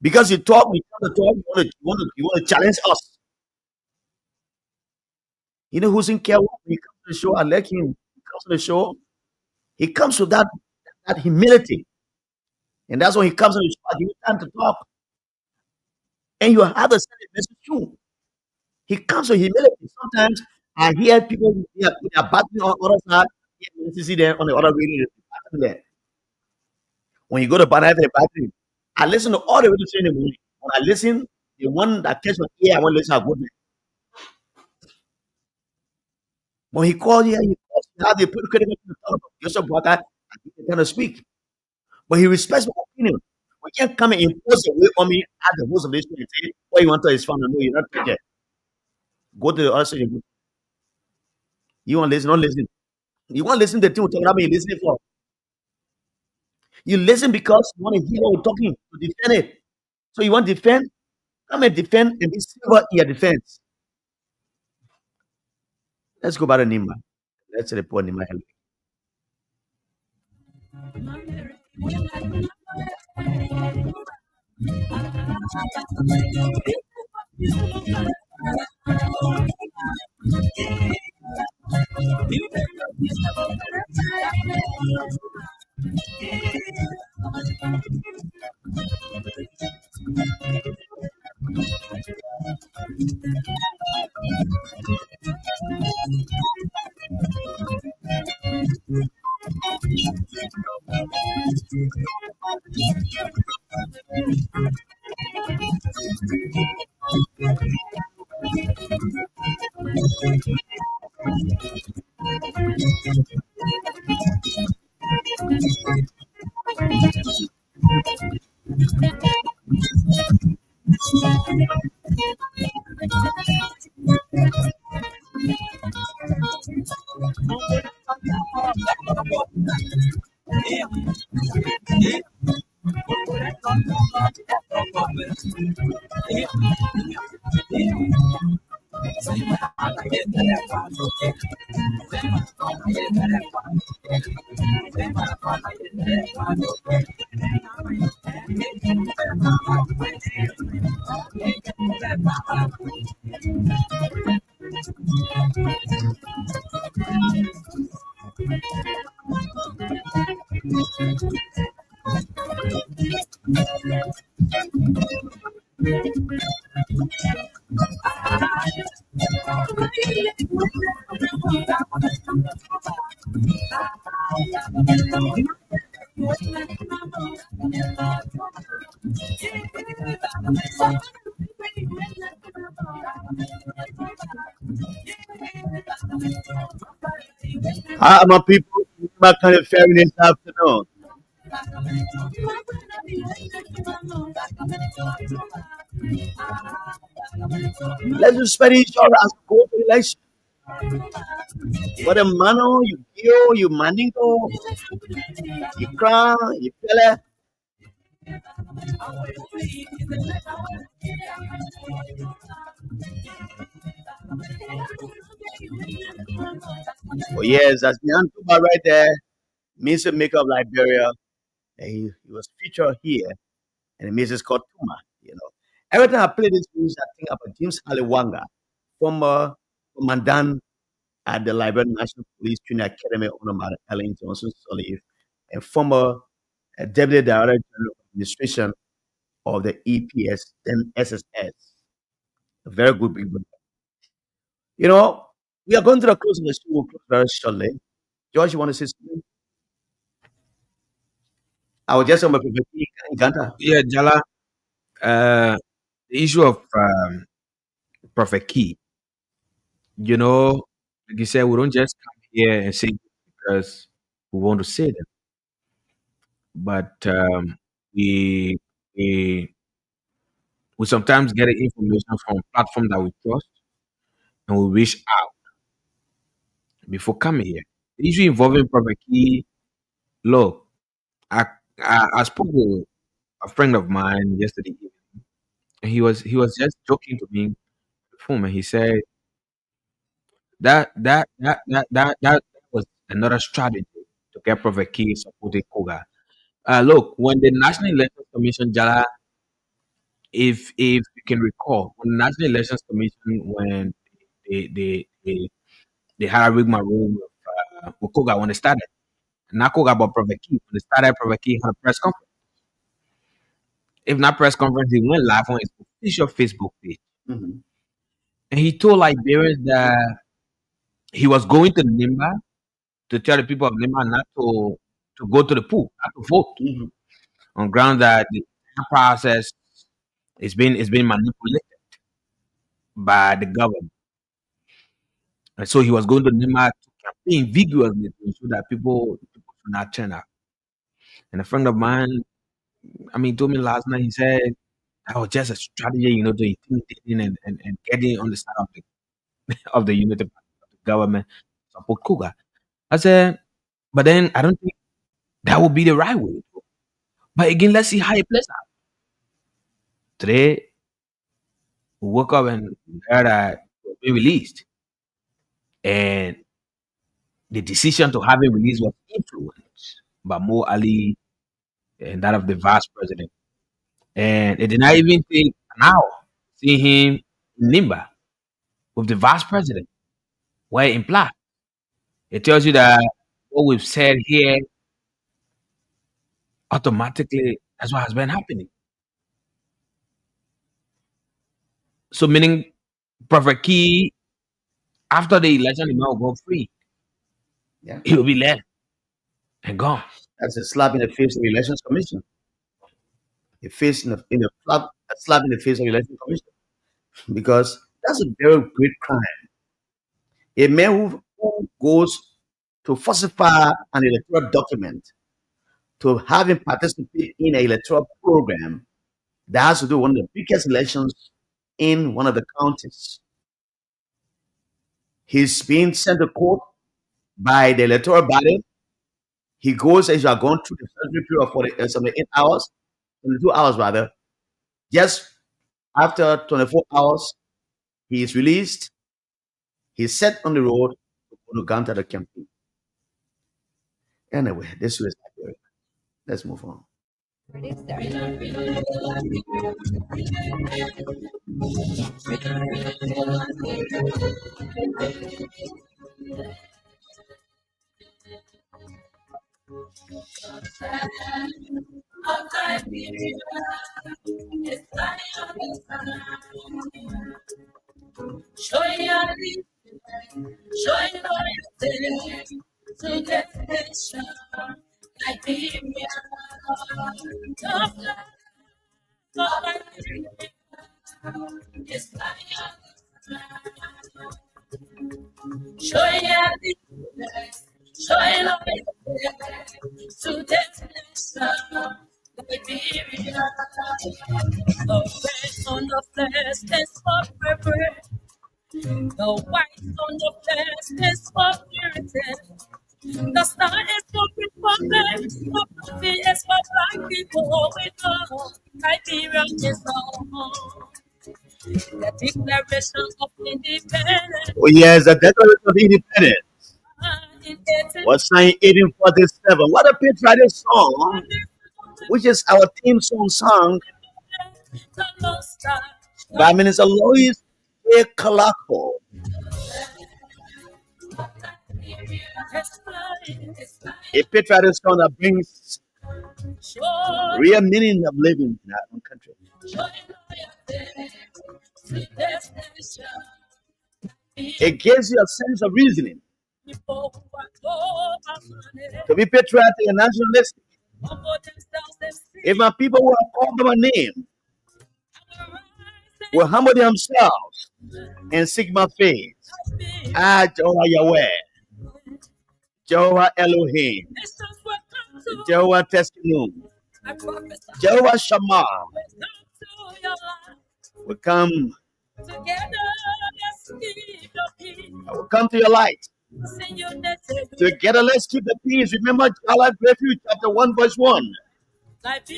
Because you talk, we come to talk, you want to challenge us. You know who's in care when he comes to the show? I like him. He comes to the show. He comes with that humility. And that's when he comes on the show. I give you time to talk. And you have to send a message too. He comes with humility. Sometimes I hear people they are battling on the other side. You see them on the other radio. There. When you go to Banana, the battery, I listen to all the radio station in the morning. When I listen, the one that catch my ear, I want to listen to good. When he calls you, he calls you. How they put critical to the top. You're so brother, I think they kind of speak. But he respects my opinion. We can't come and impose a way on me at the host of this and say, what you want to is fun. No, you're not there. Go to the other side. You want to listen, don't listen. You want to listen to the thing we're talking about, you're listening for. You listen because you want to hear what we're talking to defend it. So you want to defend? Come and defend and be silver in your defense. Let's go back to Nima. Let's report Nima. Hi, my people. My kind of fair this afternoon. Let's respect each other as we go to the election. But the mano, you mandingo, you cry, you fella. Oh yes, that's the Antuba right there. Music maker of Liberia. And he was featured here, and the music is called Tuma. You know, every time I play this music, I think about James Aliwanga from Mandan at the Liberian National Police Training Academy under Madam Ellen Johnson Sirleaf, and former Deputy Director General of Administration of the EPS, then SSS. A very good people. You know, we are going to the close of the show. We'll close very shortly. George, you want to say something? I was just on my in Uganda. Yeah, Jala. Uh, the issue of Prophet Key. You know, like you said, we don't just come here and say because we want to say them, but we we we sometimes get the information from platform that we trust, and we reach out before coming here. The issue involving Prophet Key. Look, I, I spoke with a friend of mine yesterday evening, and he was just joking to me on the phone, and he said that was another strategy to get Prophet Key supported Koga. Look, when the National Elections Commission, Jala, if you can recall, when the National Elections Commission, when they had a rigmarole with Koga when they started, not Koga but Prophet Key, when they started, Prophet Key had a press conference. If not press conference, he went live on his official Facebook page, Mhm. and he told Liberians that he was going to Nimba to tell the people of Nimba not to go to the pool, not to vote, Mhm. on ground that the process is being manipulated by the government. And so he was going to Nimba to campaign vigorously to ensure that people should not turn out. And a friend of mine, told me last night, he said that was just a strategy, to intimidate and getting on the side of the unity of the government support Kuga. I said, but then I don't think that would be the right way. But again, let's see how it plays out. Today, we woke up and heard that it was being released. And the decision to have it released was influenced by Mo Ali and that of the vice president. And it did not even take an hour seeing him in Nimba with the vice president, where it implied. It tells you that what we've said here automatically that's what has been happening. So meaning Prophet Key, after the election, he will go free. Yeah. He will be left and gone. That's a slap in the face of the Elections Commission. A slap in the face of the Elections Commission. Because that's a very great crime. A man who goes to falsify an electoral document to have him participate in an electoral program that has to do with one of the biggest elections in one of the counties. He's being sent to court by the electoral body. He goes as you are going through the surgery period of 78 hours, 22 hours rather. Just after 24 hours, he is released. He's set on the road to go to counter the campaign. Anyway, this was Liberia. Let's move on. The red on the flesh is forever. The white on the flesh is for purity. The star is for republic. The coffee is for black people. We know Liberia is home. The Declaration of Independence Oh, yes, the Declaration of Independence in 18 was signed 1847. What a patriotic song, which is our theme song the Lost Star. by Minister Louis A. Kalako. A patriotic song that brings real meaning of living in our own country. It gives you a sense of reasoning to be patriotic and nationalistic. If my people who are called by my name will humble themselves and seek my face, Jehovah Yahweh, Jehovah Elohim, Jehovah Teskenu, Jehovah Shammah will come. I will come to your light. Together, let's keep the peace. Remember, Allah Refuge, chapter 1, verse 1.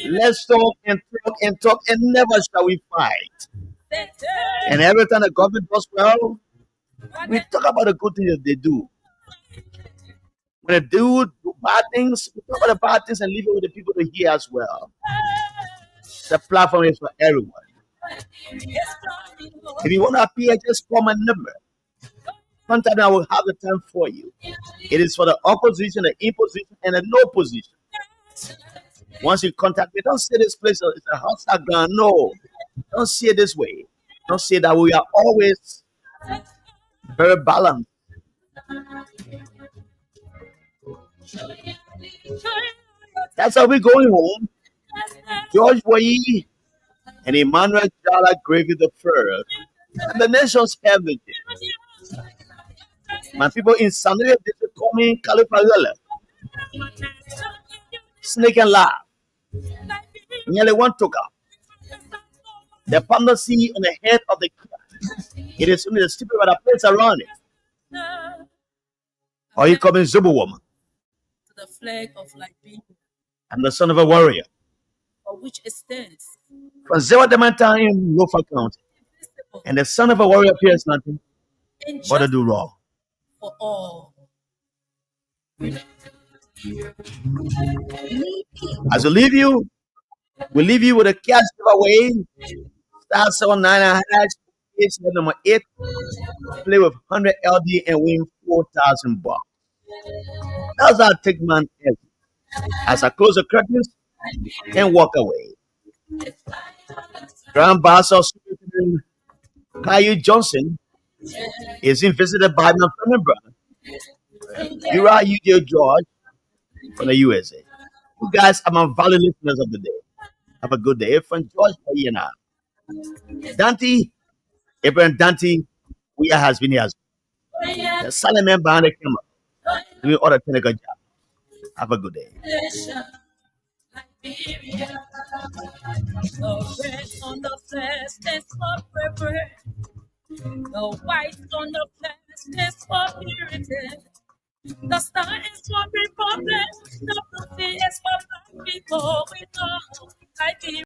Let's talk and talk and talk, and never shall we fight. And every time the government does well, we talk about the good things that they do. When they do bad things, we talk about the bad things and leave it with the people to hear as well. The platform is for everyone. If you want to appear, just call my number. Sometime I will have the time for you. It is for the opposition, the imposition, and the no position. Once you contact me, don't say this place is a hostile ground. No, don't see it this way. Don't say that we are always very balanced. That's how we're going home. George Boyi and Emmanuel Jala Gravy the First, and the nation's everything. My people in Sanria, they call me Kalipagala. Snake and laugh. Nearly one took up. The panda sea on the head of the car. It is only the stupid that place around it. Or you call me Zubu woman. To the flag of Liberia, I'm the son of a warrior. for which extends From Zewa Demanta in Lofa County. And the son of a warrior appears nothing but to do wrong. for all. As we leave you, we leave you with a cash giveaway. Star 79 hash is number 8. Play with 100 LD and win 4,000 bucks. That's our take man is. As I close the curtains and walk away. Grand Boss of Superintendent Caillou Johnson is being visited by my family brother, Ura UJ George from the USA. You guys are my valued listeners of the day. Have a good day. From George Payena. Dante, Abraham Dante, we has been here. The silent man behind the camera. Doing all the technical job. Have a good day. Liberia, the red on the flag is forever. The white on the flag is for purity. The star is for republic. The blue is for black people. We know Liberia.